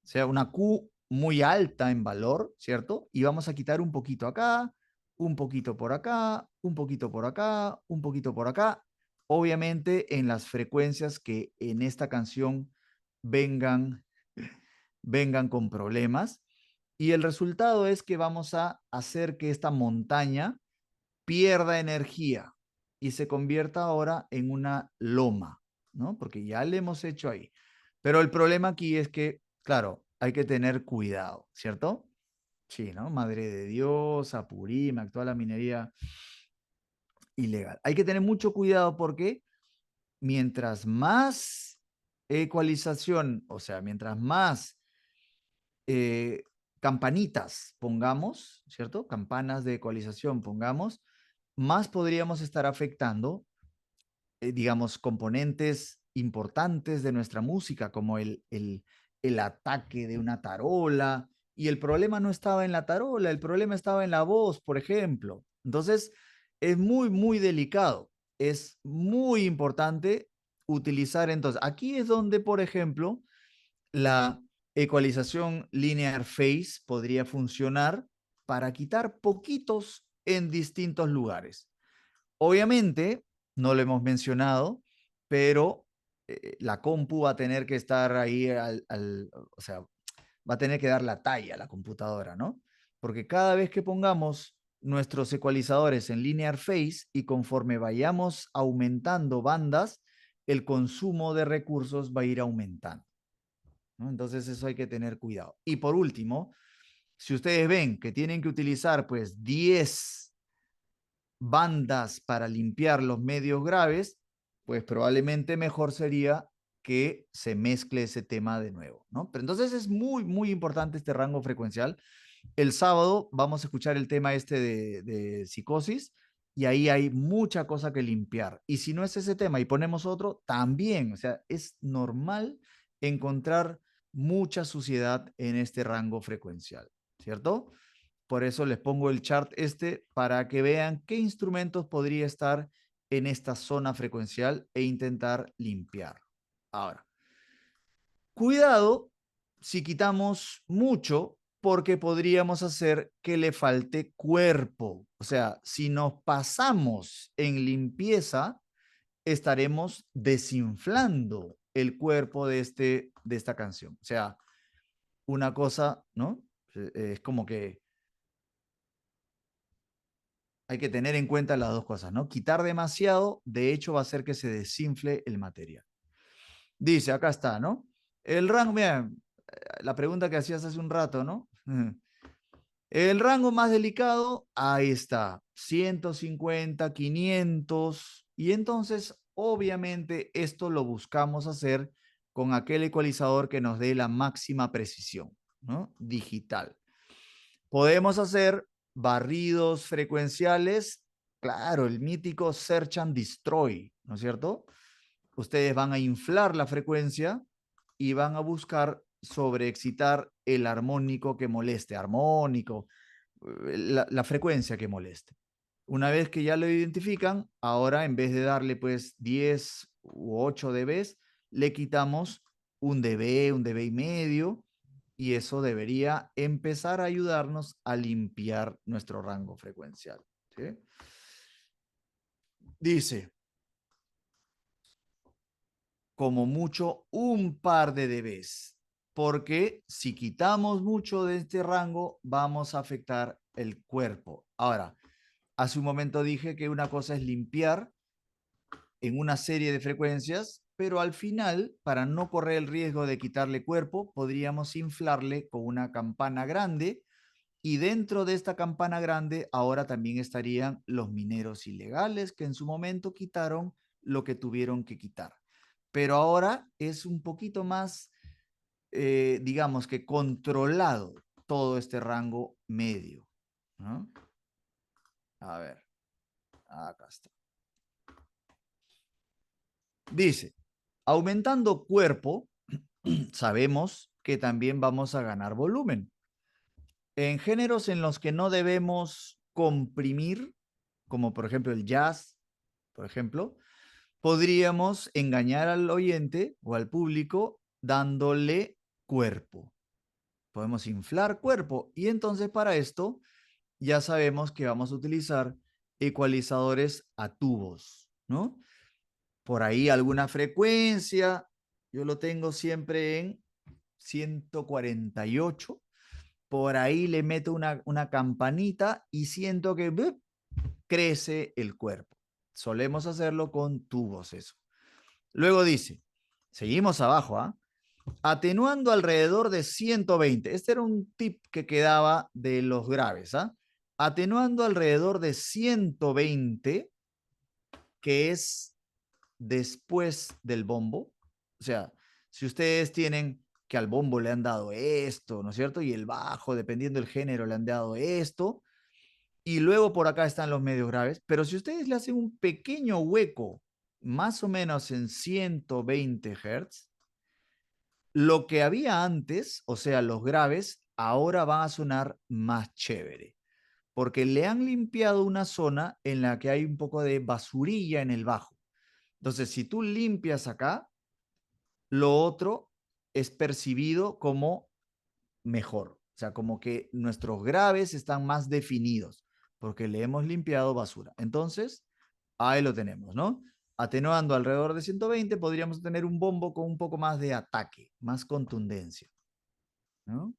o sea, una Q muy alta en valor, ¿cierto? Y vamos a quitar un poquito acá, un poquito por acá, un poquito por acá, un poquito por acá. Obviamente en las frecuencias que en esta canción vengan, vengan con problemas. Y el resultado es que vamos a hacer que esta montaña pierda energía y se convierta ahora en una loma, ¿no? Porque ya le hemos hecho ahí. Pero el problema aquí es que, claro, hay que tener cuidado, ¿cierto? Sí, ¿no? Madre de Dios, Apurímac, toda la minería ilegal. Hay que tener mucho cuidado porque mientras más ecualización, o sea, mientras más eh, campanitas pongamos, ¿cierto? Campanas de ecualización pongamos, más podríamos estar afectando, digamos, componentes importantes de nuestra música, como el ataque de una tarola. Y el problema no estaba en la tarola, el problema estaba en la voz, por ejemplo. Entonces, es muy, muy delicado. Es muy importante utilizar entonces. Aquí es donde, por ejemplo, la ecualización linear phase podría funcionar para quitar poquitos en distintos lugares. Obviamente, no lo hemos mencionado, pero la compu va a tener que estar ahí, o sea, va a tener que dar la talla a la computadora, ¿no? Porque cada vez que pongamos nuestros ecualizadores en linear phase y conforme vayamos aumentando bandas, el consumo de recursos va a ir aumentando, ¿no? Entonces eso hay que tener cuidado. Y por último, si ustedes ven que tienen que utilizar pues 10 bandas para limpiar los medios graves, pues probablemente mejor sería que se mezcle ese tema de nuevo, ¿no? Pero entonces es muy, muy importante este rango frecuencial. El sábado vamos a escuchar el tema este de psicosis y ahí hay mucha cosa que limpiar. Y si no es ese tema y ponemos otro, también, o sea, es normal encontrar mucha suciedad en este rango frecuencial, ¿cierto? Por eso les pongo el chart este para que vean qué instrumentos podría estar en esta zona frecuencial e intentar limpiar. Ahora, cuidado si quitamos mucho porque podríamos hacer que le falte cuerpo. O sea, si nos pasamos en limpieza, estaremos desinflando el cuerpo de esta canción. O sea, una cosa, ¿no? Es como que hay que tener en cuenta las dos cosas, ¿no? Quitar demasiado, de hecho, va a hacer que se desinfle el material. Dice, acá está, ¿no? El rango, mira, la pregunta que hacías hace un rato, ¿no? El rango más delicado, ahí está, 150, 500, y entonces, obviamente, esto lo buscamos hacer con aquel ecualizador que nos dé la máxima precisión, ¿no? Digital. Podemos hacer barridos frecuenciales, claro, el mítico Search and Destroy, ¿no es cierto? Ustedes van a inflar la frecuencia y van a buscar sobreexcitar el armónico que moleste, armónico, la frecuencia que moleste. Una vez que ya lo identifican, ahora en vez de darle pues 10 u 8 dB, le quitamos un dB y medio, y eso debería empezar a ayudarnos a limpiar nuestro rango frecuencial. ¿Sí? Dice, como mucho un par de dBs, porque si quitamos mucho de este rango, vamos a afectar el cuerpo. Ahora, hace un momento dije que una cosa es limpiar en una serie de frecuencias, pero al final, para no correr el riesgo de quitarle cuerpo, podríamos inflarle con una campana grande, y dentro de esta campana grande ahora también estarían los mineros ilegales que en su momento quitaron lo que tuvieron que quitar. Pero ahora es un poquito más, digamos que controlado todo este rango medio, ¿no? A ver, acá está. Dice, aumentando cuerpo, sabemos que también vamos a ganar volumen. En géneros en los que no debemos comprimir, como por ejemplo el jazz, por ejemplo, podríamos engañar al oyente o al público dándole cuerpo. Podemos inflar cuerpo, y entonces para esto ya sabemos que vamos a utilizar ecualizadores a tubos, ¿no? Por ahí alguna frecuencia, yo lo tengo siempre en 148, por ahí le meto una campanita y siento que crece el cuerpo. Solemos hacerlo con tubos eso. Luego dice, seguimos abajo, ¿ah? Atenuando alrededor de 120. Este era un tip que quedaba de los graves, ¿ah? Atenuando alrededor de 120, que es después del bombo. O sea, si ustedes tienen que al bombo le han dado esto, ¿no es cierto? Y el bajo, dependiendo del género, le han dado esto. Y luego por acá están los medios graves. Pero si ustedes le hacen un pequeño hueco, más o menos en 120 Hz, lo que había antes, o sea, los graves, ahora van a sonar más chévere, porque le han limpiado una zona en la que hay un poco de basurilla en el bajo. Entonces, si tú limpias acá, lo otro es percibido como mejor. O sea, como que nuestros graves están más definidos, porque le hemos limpiado basura. Entonces, ahí lo tenemos, ¿no? Atenuando alrededor de 120, podríamos tener un bombo con un poco más de ataque, más contundencia, ¿no?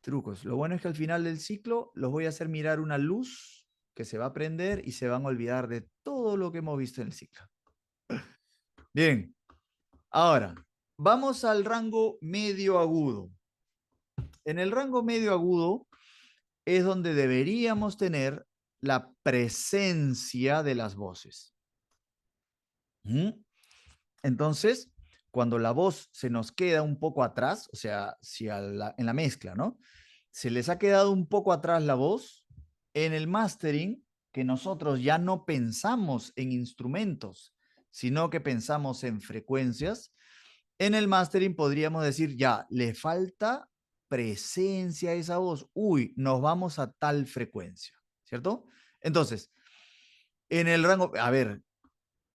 Trucos. Lo bueno es que al final del ciclo los voy a hacer mirar una luz que se va a prender y se van a olvidar de todo lo que hemos visto en el ciclo. Bien, ahora vamos al rango medio agudo. En el rango medio agudo es donde deberíamos tener la presencia de las voces. Entonces, cuando la voz se nos queda un poco atrás, o sea, si en la mezcla, ¿no? Se les ha quedado un poco atrás la voz, en el mastering, que nosotros ya no pensamos en instrumentos, sino que pensamos en frecuencias, en el mastering podríamos decir, ya, le falta presencia a esa voz. Uy, nos vamos a tal frecuencia, ¿cierto? Entonces, en el rango, a ver,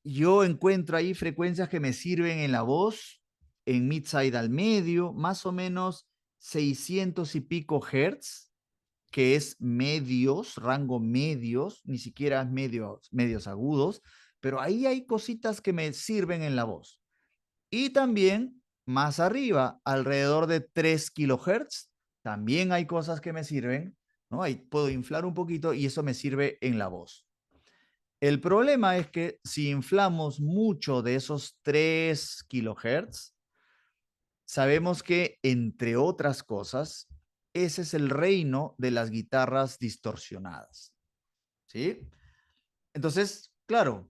yo encuentro ahí frecuencias que me sirven en la voz, en mid-side al medio, más o menos 600 y pico hertz, que es medios, rango medios, ni siquiera es medios agudos, pero ahí hay cositas que me sirven en la voz. Y también más arriba, alrededor de 3 kilohertz, también hay cosas que me sirven, ¿no? Ahí puedo inflar un poquito y eso me sirve en la voz. El problema es que si inflamos mucho de esos 3 kilohertz, sabemos que, entre otras cosas, ese es el reino de las guitarras distorsionadas. ¿Sí? Entonces, claro,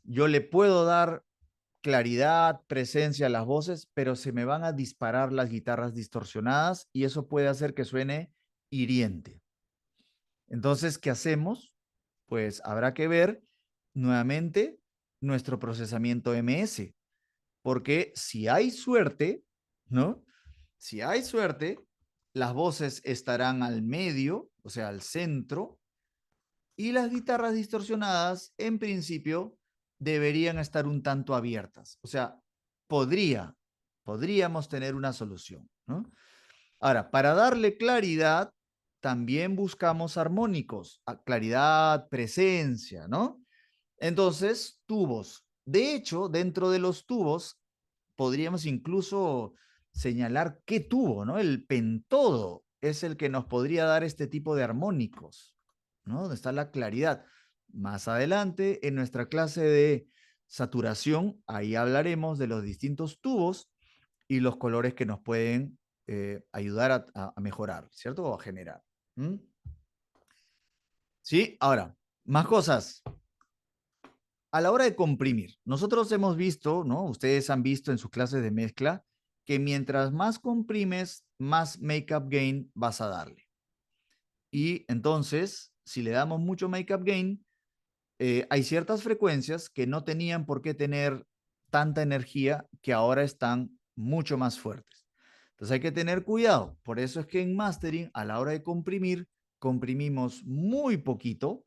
yo le puedo dar claridad, presencia a las voces, pero se me van a disparar las guitarras distorsionadas y eso puede hacer que suene hiriente. Entonces, ¿qué hacemos? Pues habrá que ver nuevamente nuestro procesamiento MS, porque si hay suerte, ¿no? Si hay suerte, las voces estarán al medio, o sea, al centro, y las guitarras distorsionadas, en principio, deberían estar un tanto abiertas. O sea, podríamos tener una solución, ¿no? Ahora, para darle claridad, también buscamos armónicos, claridad, presencia, ¿no? Entonces, tubos. De hecho, dentro de los tubos, podríamos incluso señalar qué tubo, ¿no? El pentodo es el que nos podría dar este tipo de armónicos, ¿no? Donde está la claridad. Más adelante, en nuestra clase de saturación, ahí hablaremos de los distintos tubos y los colores que nos pueden ayudar a mejorar, ¿cierto? O a generar. ¿Mm? Sí, ahora, más cosas. A la hora de comprimir, nosotros hemos visto, ¿no? Ustedes han visto en sus clases de mezcla que mientras más comprimes, más makeup gain vas a darle. Y entonces, si le damos mucho makeup gain, hay ciertas frecuencias que no tenían por qué tener tanta energía que ahora están mucho más fuertes. Entonces hay que tener cuidado. Por eso es que en mastering, a la hora de comprimir, comprimimos muy poquito,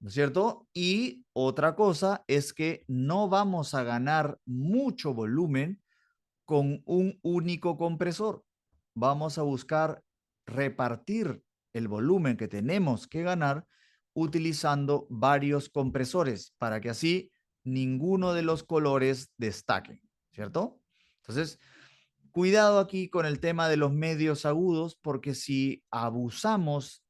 ¿no es cierto? Y otra cosa es que no vamos a ganar mucho volumen con un único compresor. Vamos a buscar repartir el volumen que tenemos que ganar utilizando varios compresores para que así ninguno de los colores destaque, ¿cierto? Entonces, cuidado aquí con el tema de los medios agudos, porque si abusamos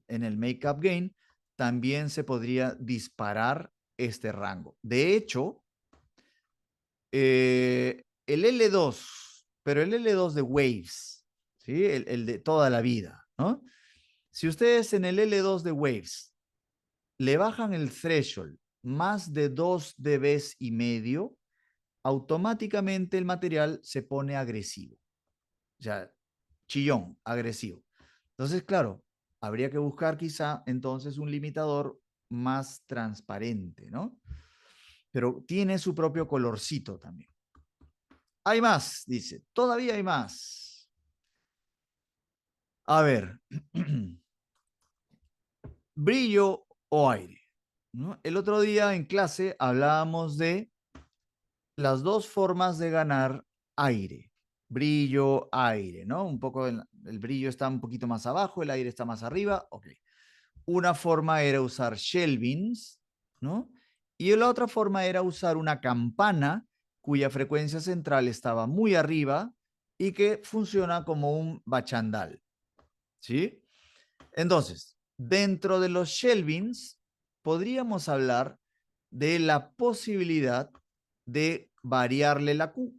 en el makeup gain, también se podría disparar este rango. De hecho, el L2, pero el L2 de Waves, ¿sí? El de toda la vida, ¿no? Si ustedes en el L2 de Waves le bajan el threshold más de 2 dB y medio, automáticamente el material se pone agresivo. O sea, chillón, agresivo. Entonces, claro, habría que buscar quizá entonces un limitador más transparente, ¿no? Pero tiene su propio colorcito también. Hay más, dice, todavía hay más. A ver, brillo o aire, ¿no? El otro día en clase hablábamos de las dos formas de ganar aire. Brillo, aire, ¿no? Un poco el brillo está un poquito más abajo, el aire está más arriba. Ok. Una forma era usar shelvings, ¿no? Y la otra forma era usar una campana cuya frecuencia central estaba muy arriba y que funciona como un bachandal, ¿sí? Entonces, dentro de los shelvings podríamos hablar de la posibilidad de variarle la Q.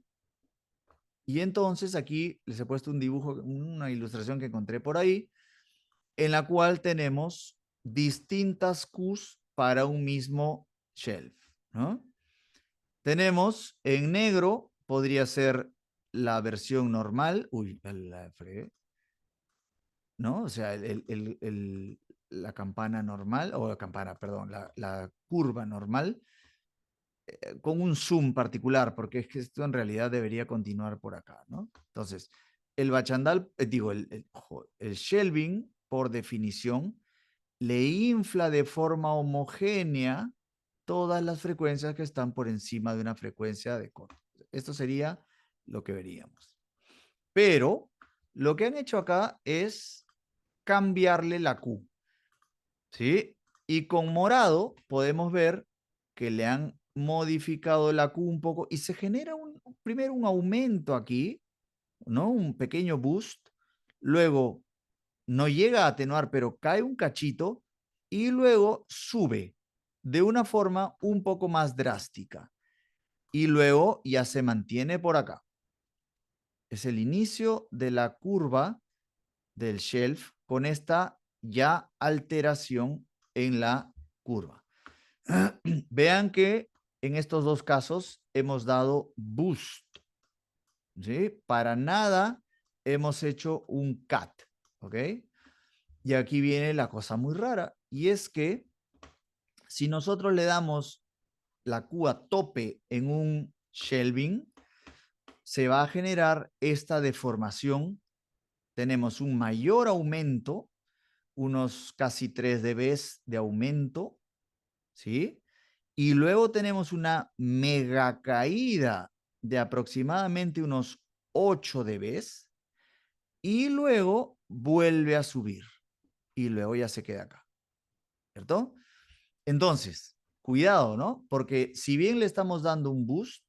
Y entonces aquí les he puesto un dibujo, una ilustración que encontré por ahí, en la cual tenemos distintas Qs para un mismo shelf, ¿no? Tenemos en negro, podría ser la versión normal, uy, la fregué, ¿no? O sea, la campana normal, o la campana, perdón, la curva normal, con un zoom particular, porque es que esto en realidad debería continuar por acá, ¿no? Entonces, el bachandal, digo, el shelving, por definición, le infla de forma homogénea todas las frecuencias que están por encima de una frecuencia de corte. Esto sería lo que veríamos. Pero lo que han hecho acá es cambiarle la Q, ¿sí? Y con morado podemos ver que le han modificado la Q un poco y se genera primero un aumento aquí, ¿no? Un pequeño boost, luego no llega a atenuar, pero cae un cachito y luego sube, de una forma un poco más drástica. Y luego ya se mantiene por acá. Es el inicio de la curva del shelf con esta ya alteración en la curva. Vean que en estos dos casos hemos dado boost, ¿sí? Para nada hemos hecho un cut, ¿ok? Y aquí viene la cosa muy rara, y es que si nosotros le damos la Q a tope en un shelving, se va a generar esta deformación. Tenemos un mayor aumento, unos casi 3 dB de aumento, ¿sí? Y luego tenemos una mega caída de aproximadamente unos 8 dB y luego vuelve a subir y luego ya se queda acá, ¿cierto? Entonces, cuidado, ¿no? Porque si bien le estamos dando un boost,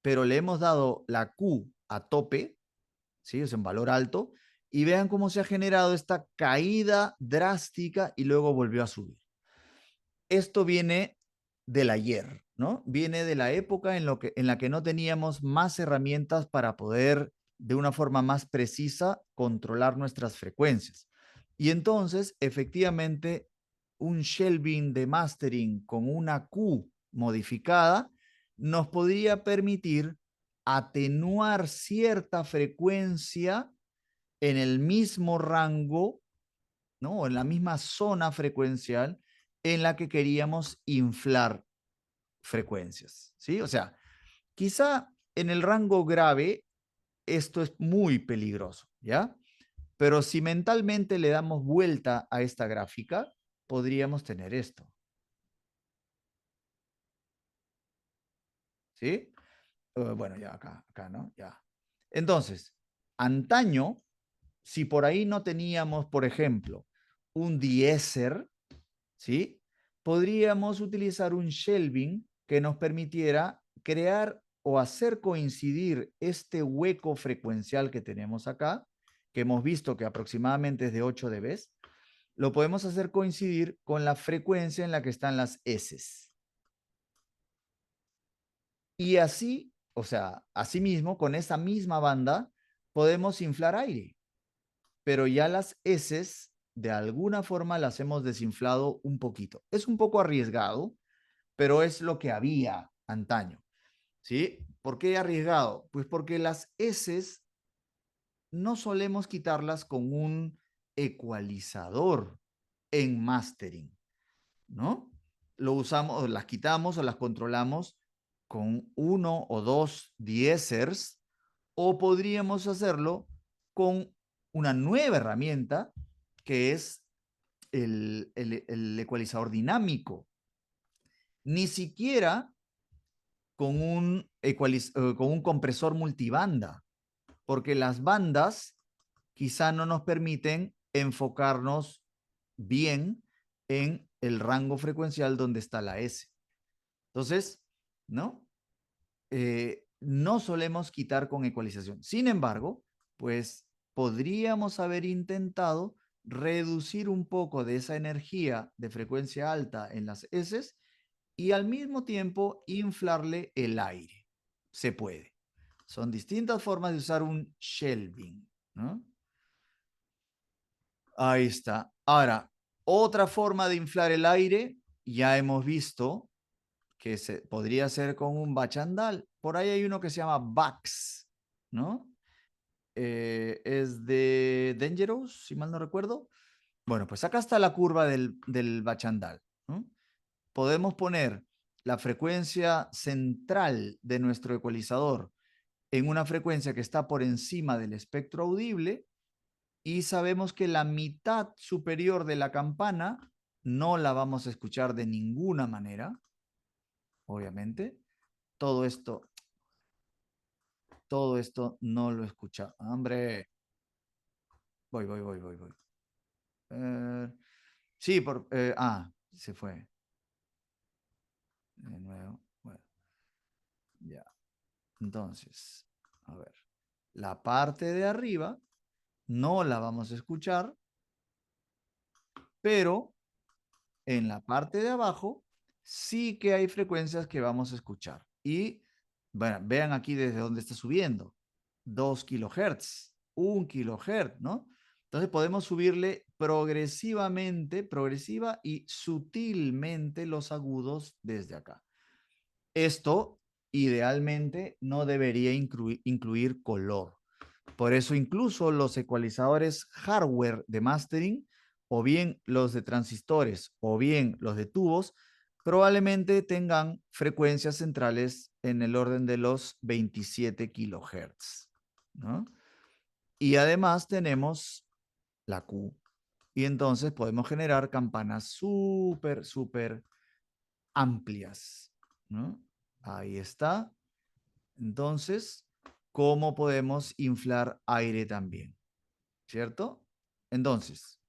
pero le hemos dado la Q a tope, ¿sí? Es un valor alto, y vean cómo se ha generado esta caída drástica y luego volvió a subir. Esto viene del ayer, ¿no? Viene de la época en la que no teníamos más herramientas para poder de una forma más precisa controlar nuestras frecuencias. Y entonces, efectivamente, un shelving de mastering con una Q modificada nos podría permitir atenuar cierta frecuencia en el mismo rango, ¿no? En la misma zona frecuencial en la que queríamos inflar frecuencias, ¿sí? O sea, quizá en el rango grave esto es muy peligroso, ¿ya? Pero si mentalmente le damos vuelta a esta gráfica, podríamos tener esto, ¿sí? Bueno, ya acá, ¿no? Ya. Entonces, antaño, si por ahí no teníamos, por ejemplo, un diéser, ¿sí? Podríamos utilizar un shelving que nos permitiera crear o hacer coincidir este hueco frecuencial que tenemos acá, que hemos visto que aproximadamente es de 8 dB, lo podemos hacer coincidir con la frecuencia en la que están las S. Y así, o sea, asimismo, con esa misma banda, podemos inflar aire, pero ya las S de alguna forma las hemos desinflado un poquito. Es un poco arriesgado, pero es lo que había antaño, ¿sí? ¿Por qué arriesgado? Pues porque las S no solemos quitarlas con un ecualizador en mastering, ¿no? Lo usamos, o las quitamos o las controlamos con uno o dos diésers, o podríamos hacerlo con una nueva herramienta que es el ecualizador dinámico. Ni siquiera con un compresor multibanda, porque las bandas quizá no nos permiten enfocarnos bien en el rango frecuencial donde está la S. Entonces, ¿no? No solemos quitar con ecualización. Sin embargo, pues podríamos haber intentado reducir un poco de esa energía de frecuencia alta en las S y al mismo tiempo inflarle el aire. Se puede. Son distintas formas de usar un shelving, ¿no? Ahí está. Ahora, otra forma de inflar el aire, ya hemos visto que se podría hacer con un bachandal. Por ahí hay uno que se llama Bax, ¿no? Es de Dangerous, si mal no recuerdo. Bueno, pues acá está la curva del bachandal, ¿no? Podemos poner la frecuencia central de nuestro ecualizador en una frecuencia que está por encima del espectro audible y sabemos que la mitad superior de la campana no la vamos a escuchar de ninguna manera, obviamente. Todo esto no lo escucha. Hombre, voy. Sí, se fue. De nuevo. Bueno, ya. Entonces, a ver. La parte de arriba no la vamos a escuchar, pero en la parte de abajo sí que hay frecuencias que vamos a escuchar. Y bueno, vean aquí desde dónde está subiendo. 2 kilohertz, 1 kilohertz, ¿no? Entonces podemos subirle progresivamente, progresiva y sutilmente los agudos desde acá. Esto idealmente no debería incluir color. Por eso incluso los ecualizadores hardware de mastering, o bien los de transistores, o bien los de tubos, probablemente tengan frecuencias centrales en el orden de los 27 kilohertz, ¿no? Y además tenemos la Q. Y entonces podemos generar campanas súper, súper amplias, ¿no? Ahí está. Entonces, ¿cómo podemos inflar aire también? ¿Cierto? Entonces,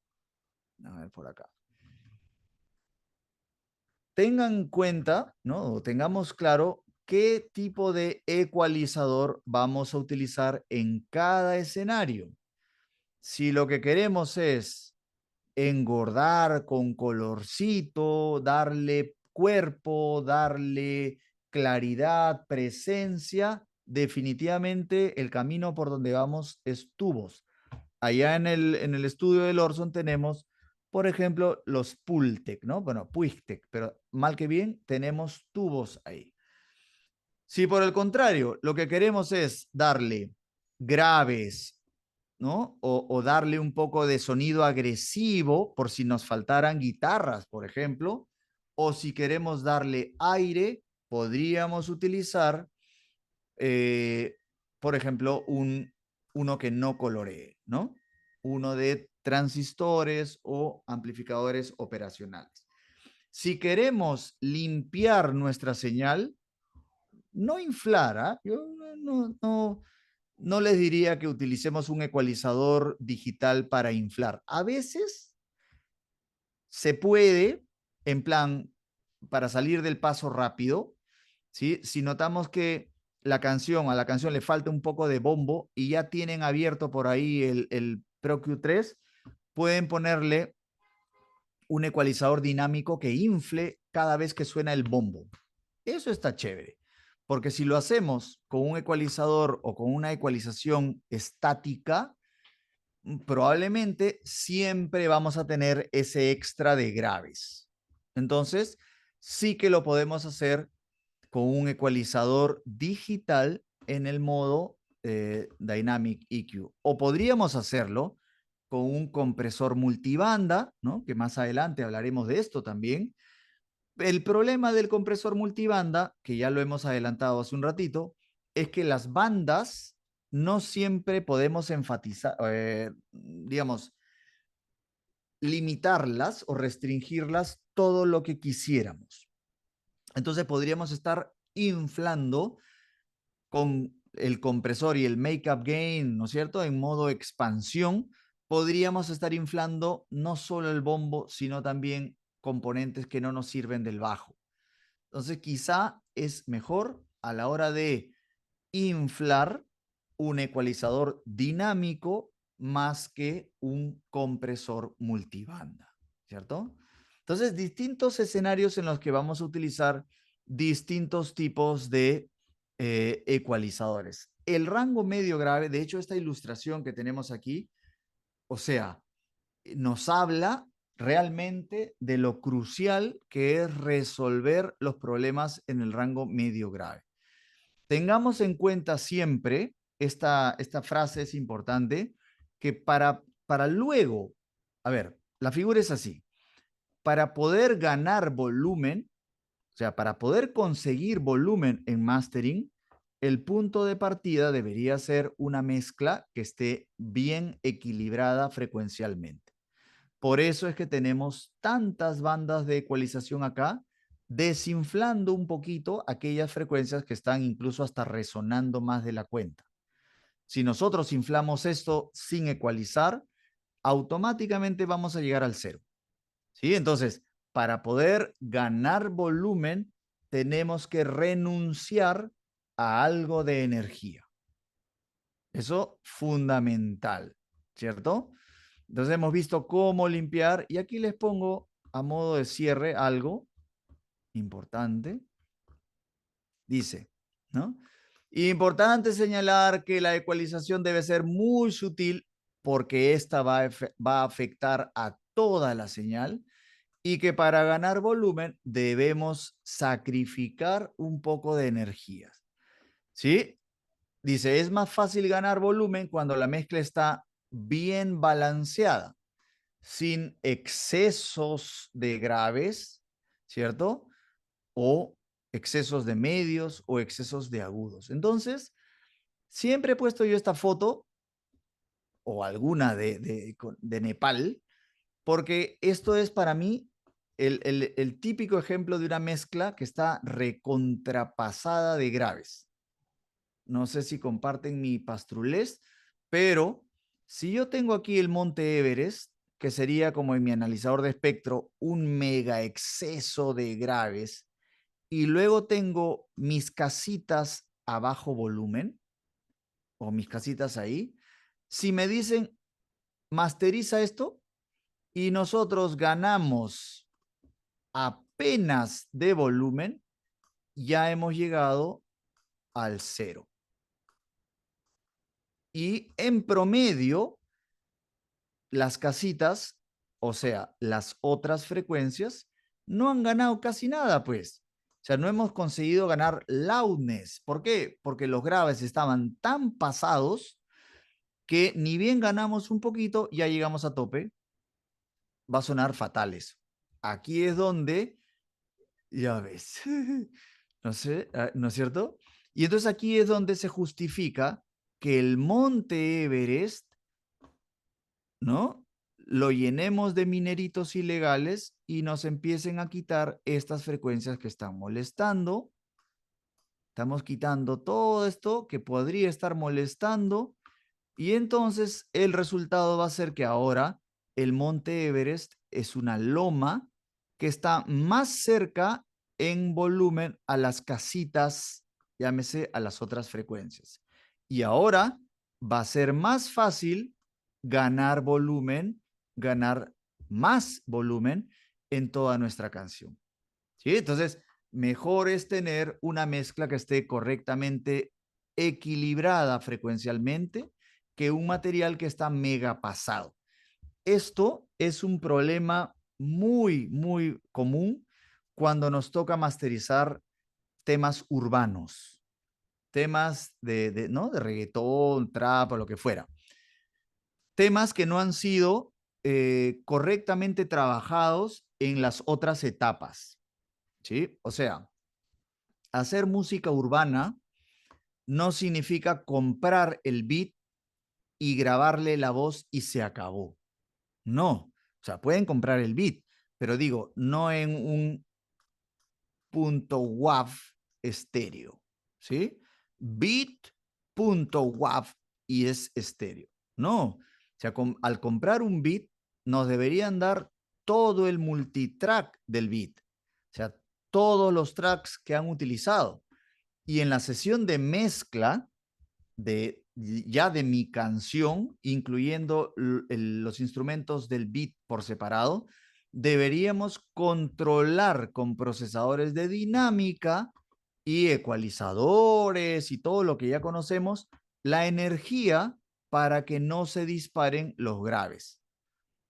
a ver por acá. Tengan en cuenta, ¿no? O tengamos claro qué tipo de ecualizador vamos a utilizar en cada escenario. Si lo que queremos es engordar con colorcito, darle cuerpo, darle claridad, presencia, definitivamente el camino por donde vamos es tubos. Allá en el estudio del Orson tenemos, por ejemplo, los Pultec, ¿no? Bueno, Puigtec, pero mal que bien tenemos tubos ahí. Si por el contrario, lo que queremos es darle graves, ¿no? O darle un poco de sonido agresivo por si nos faltaran guitarras, por ejemplo, o si queremos darle aire, podríamos utilizar, eh, por ejemplo, uno que no coloree, ¿no? Uno de transistores o amplificadores operacionales. Si queremos limpiar nuestra señal, no inflar, ¿ah? Yo no les diría que utilicemos un ecualizador digital para inflar. A veces se puede, en plan, para salir del paso rápido, ¿sí? Si notamos que a la canción le falta un poco de bombo y ya tienen abierto por ahí el Pro Q3, pueden ponerle un ecualizador dinámico que infle cada vez que suena el bombo. Eso está chévere, porque si lo hacemos con un ecualizador o con una ecualización estática, probablemente siempre vamos a tener ese extra de graves. Entonces, sí que lo podemos hacer con un ecualizador digital en el modo Dynamic EQ. O podríamos hacerlo con un compresor multibanda, ¿no? Que más adelante hablaremos de esto también. El problema del compresor multibanda, que ya lo hemos adelantado hace un ratito, es que las bandas no siempre podemos enfatizar, digamos, limitarlas o restringirlas todo lo que quisiéramos. Entonces podríamos estar inflando con el compresor y el make-up gain, ¿no es cierto? En modo expansión, podríamos estar inflando no solo el bombo, sino también componentes que no nos sirven del bajo. Entonces, quizá es mejor a la hora de inflar un ecualizador dinámico más que un compresor multibanda, ¿cierto? Entonces, distintos escenarios en los que vamos a utilizar distintos tipos de ecualizadores. El rango medio grave, de hecho, esta ilustración que tenemos aquí, o sea, nos habla realmente de lo crucial que es resolver los problemas en el rango medio grave. Tengamos en cuenta siempre, esta frase es importante, que para luego, a ver, la figura es así, para poder ganar volumen, o sea, para poder conseguir volumen en mastering, el punto de partida debería ser una mezcla que esté bien equilibrada frecuencialmente. Por eso es que tenemos tantas bandas de ecualización acá, desinflando un poquito aquellas frecuencias que están incluso hasta resonando más de la cuenta. Si nosotros inflamos esto sin ecualizar, automáticamente vamos a llegar al cero. ¿Sí? Entonces, para poder ganar volumen, tenemos que renunciar a algo de energía. Eso fundamental, ¿cierto? Entonces hemos visto cómo limpiar y aquí les pongo a modo de cierre algo importante, dice, ¿no? Importante señalar que la ecualización debe ser muy sutil porque esta va a afectar a toda la señal y que para ganar volumen debemos sacrificar un poco de energías. ¿Sí? Dice, es más fácil ganar volumen cuando la mezcla está bien balanceada, sin excesos de graves, ¿cierto? O excesos de medios o excesos de agudos. Entonces, siempre he puesto yo esta foto o alguna de Nepal, porque esto es para mí el típico ejemplo de una mezcla que está recontrapasada de graves. No sé si comparten mi pastrulés, pero si yo tengo aquí el monte Everest, que sería como en mi analizador de espectro, un mega exceso de graves, y luego tengo mis casitas a bajo volumen, o mis casitas ahí, si me dicen, masteriza esto, y nosotros ganamos apenas de volumen, ya hemos llegado al cero. Y en promedio, las casitas, o sea, las otras frecuencias, no han ganado casi nada, pues. O sea, no hemos conseguido ganar loudness. ¿Por qué? Porque los graves estaban tan pasados que ni bien ganamos un poquito, ya llegamos a tope. Va a sonar fatal eso. Aquí es donde, ya ves, no sé, ¿no es cierto? Y entonces aquí es donde se justifica que el monte Everest, ¿no? Lo llenemos de mineritos ilegales y nos empiecen a quitar estas frecuencias que están molestando. Estamos quitando todo esto que podría estar molestando y entonces el resultado va a ser que ahora el monte Everest es una loma que está más cerca en volumen a las casitas, llámese a las otras frecuencias. Y ahora va a ser más fácil ganar volumen, ganar más volumen en toda nuestra canción. ¿Sí? Entonces, mejor es tener una mezcla que esté correctamente equilibrada frecuencialmente que un material que está mega pasado. Esto es un problema muy, muy común cuando nos toca masterizar temas urbanos, temas ¿no? de reggaetón, trap o lo que fuera. Temas que no han sido correctamente trabajados en las otras etapas. ¿Sí? O sea, hacer música urbana no significa comprar el beat y grabarle la voz y se acabó. No, o sea, pueden comprar el beat, pero digo, no en un punto .wav estéreo, ¿sí? Beat.wav y es estéreo. No, o sea, al comprar un beat nos deberían dar todo el multitrack del beat, o sea, todos los tracks que han utilizado. Y en la sesión de mezcla ya de mi canción, incluyendo los instrumentos del beat por separado, deberíamos controlar con procesadores de dinámica y ecualizadores y todo lo que ya conocemos, la energía para que no se disparen los graves.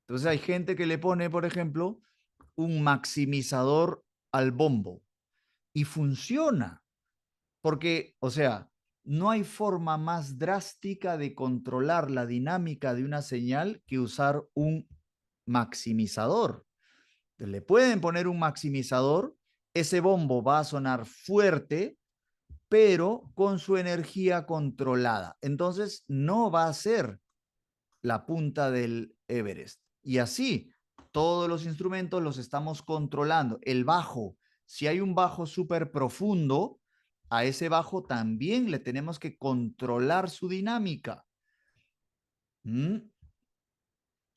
Entonces hay gente que le pone, por ejemplo, un maximizador al bombo y funciona. Porque, o sea, no hay forma más drástica de controlar la dinámica de una señal que usar un maximizador. Le pueden poner un maximizador, ese bombo va a sonar fuerte, pero con su energía controlada. Entonces, no va a ser la punta del Everest. Y así, todos los instrumentos los estamos controlando. El bajo, si hay un bajo súper profundo, a ese bajo también le tenemos que controlar su dinámica.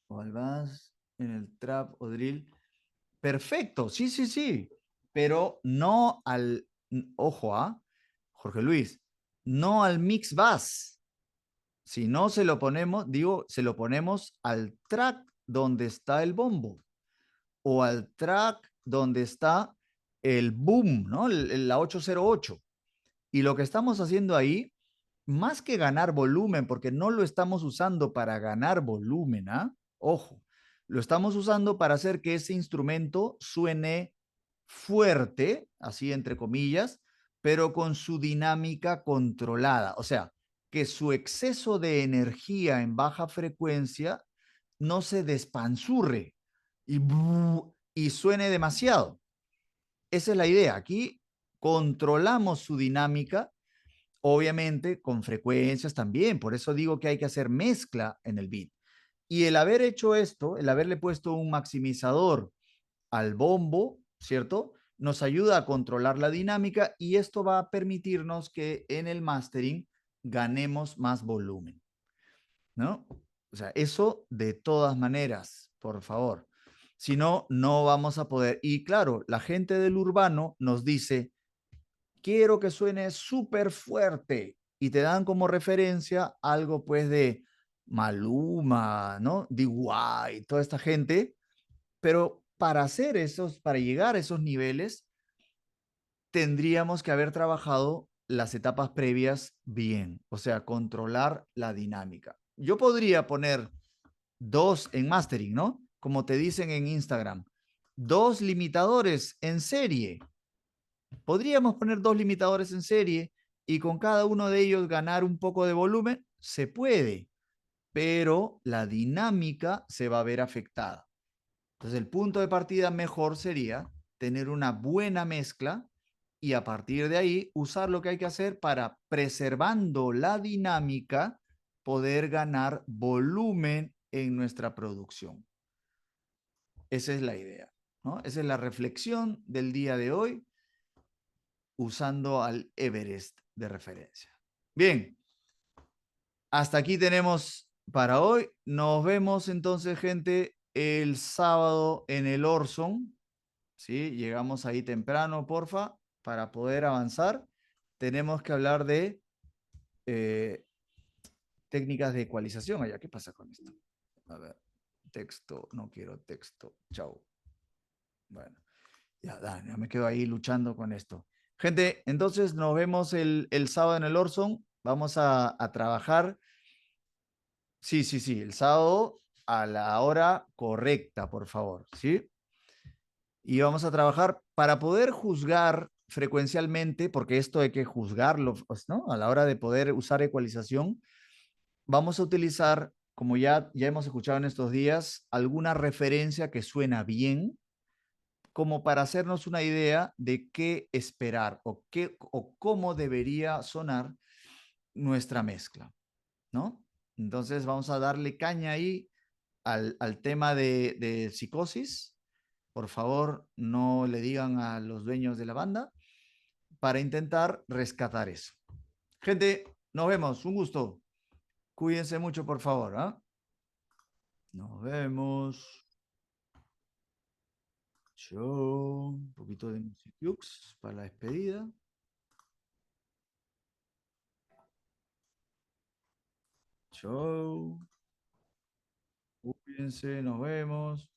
O al bass, en el trap o drill. Perfecto, sí, sí, sí. Pero no al, ojo, Jorge Luis, no al mix bass. Si no se lo ponemos, digo, se lo ponemos al track donde está el bombo o al track donde está el boom, ¿no? La 808. Y lo que estamos haciendo ahí, más que ganar volumen, porque no lo estamos usando para ganar volumen, ¿ah? Ojo, lo estamos usando para hacer que ese instrumento suene fuerte, así entre comillas, pero con su dinámica controlada. O sea, que su exceso de energía en baja frecuencia no se despanzurre y suene demasiado. Esa es la idea. Aquí controlamos su dinámica, obviamente con frecuencias también. Por eso digo que hay que hacer mezcla en el beat. Y el haber hecho esto, el haberle puesto un maximizador al bombo, ¿cierto? Nos ayuda a controlar la dinámica y esto va a permitirnos que en el mastering ganemos más volumen, ¿no? O sea, eso de todas maneras, por favor. Si no, no vamos a poder. Y claro, la gente del urbano nos dice, quiero que suene súper fuerte. Y te dan como referencia algo pues de Maluma, ¿no? D.Y., toda esta gente. Pero para hacer esos, para llegar a esos niveles, tendríamos que haber trabajado las etapas previas bien, o sea, controlar la dinámica. Yo podría poner dos en mastering, ¿no? Como te dicen en Instagram, dos limitadores en serie. Podríamos poner dos limitadores en serie y con cada uno de ellos ganar un poco de volumen. Se puede, pero la dinámica se va a ver afectada. Entonces, el punto de partida mejor sería tener una buena mezcla y a partir de ahí usar lo que hay que hacer para, preservando la dinámica, poder ganar volumen en nuestra producción. Esa es la idea, ¿no? Esa es la reflexión del día de hoy usando al Everest de referencia. Bien, hasta aquí tenemos para hoy. Nos vemos entonces, gente, el sábado en el Orson. ¿Sí? Llegamos ahí temprano, porfa, para poder avanzar. Tenemos que hablar de eh, técnicas de ecualización. Allá, ¿qué pasa con esto? A ver, texto, no quiero texto. Chao. Bueno, ya me quedo ahí luchando con esto. Gente, entonces nos vemos el sábado en el Orson. Vamos a trabajar. Sí, sí, sí, el sábado a la hora correcta, por favor, ¿sí? Y vamos a trabajar para poder juzgar frecuencialmente, porque esto hay que juzgarlo, pues, ¿no? A la hora de poder usar ecualización, vamos a utilizar, como ya hemos escuchado en estos días, alguna referencia que suena bien, como para hacernos una idea de qué esperar o cómo debería sonar nuestra mezcla, ¿no? Entonces vamos a darle caña ahí al tema de psicosis. Por favor, no le digan a los dueños de la banda para intentar rescatar eso. Gente, nos vemos. Un gusto. Cuídense mucho, por favor. ¿Ah? Nos vemos. Chao. Un poquito de music para la despedida. Chao. Cuídense, nos vemos.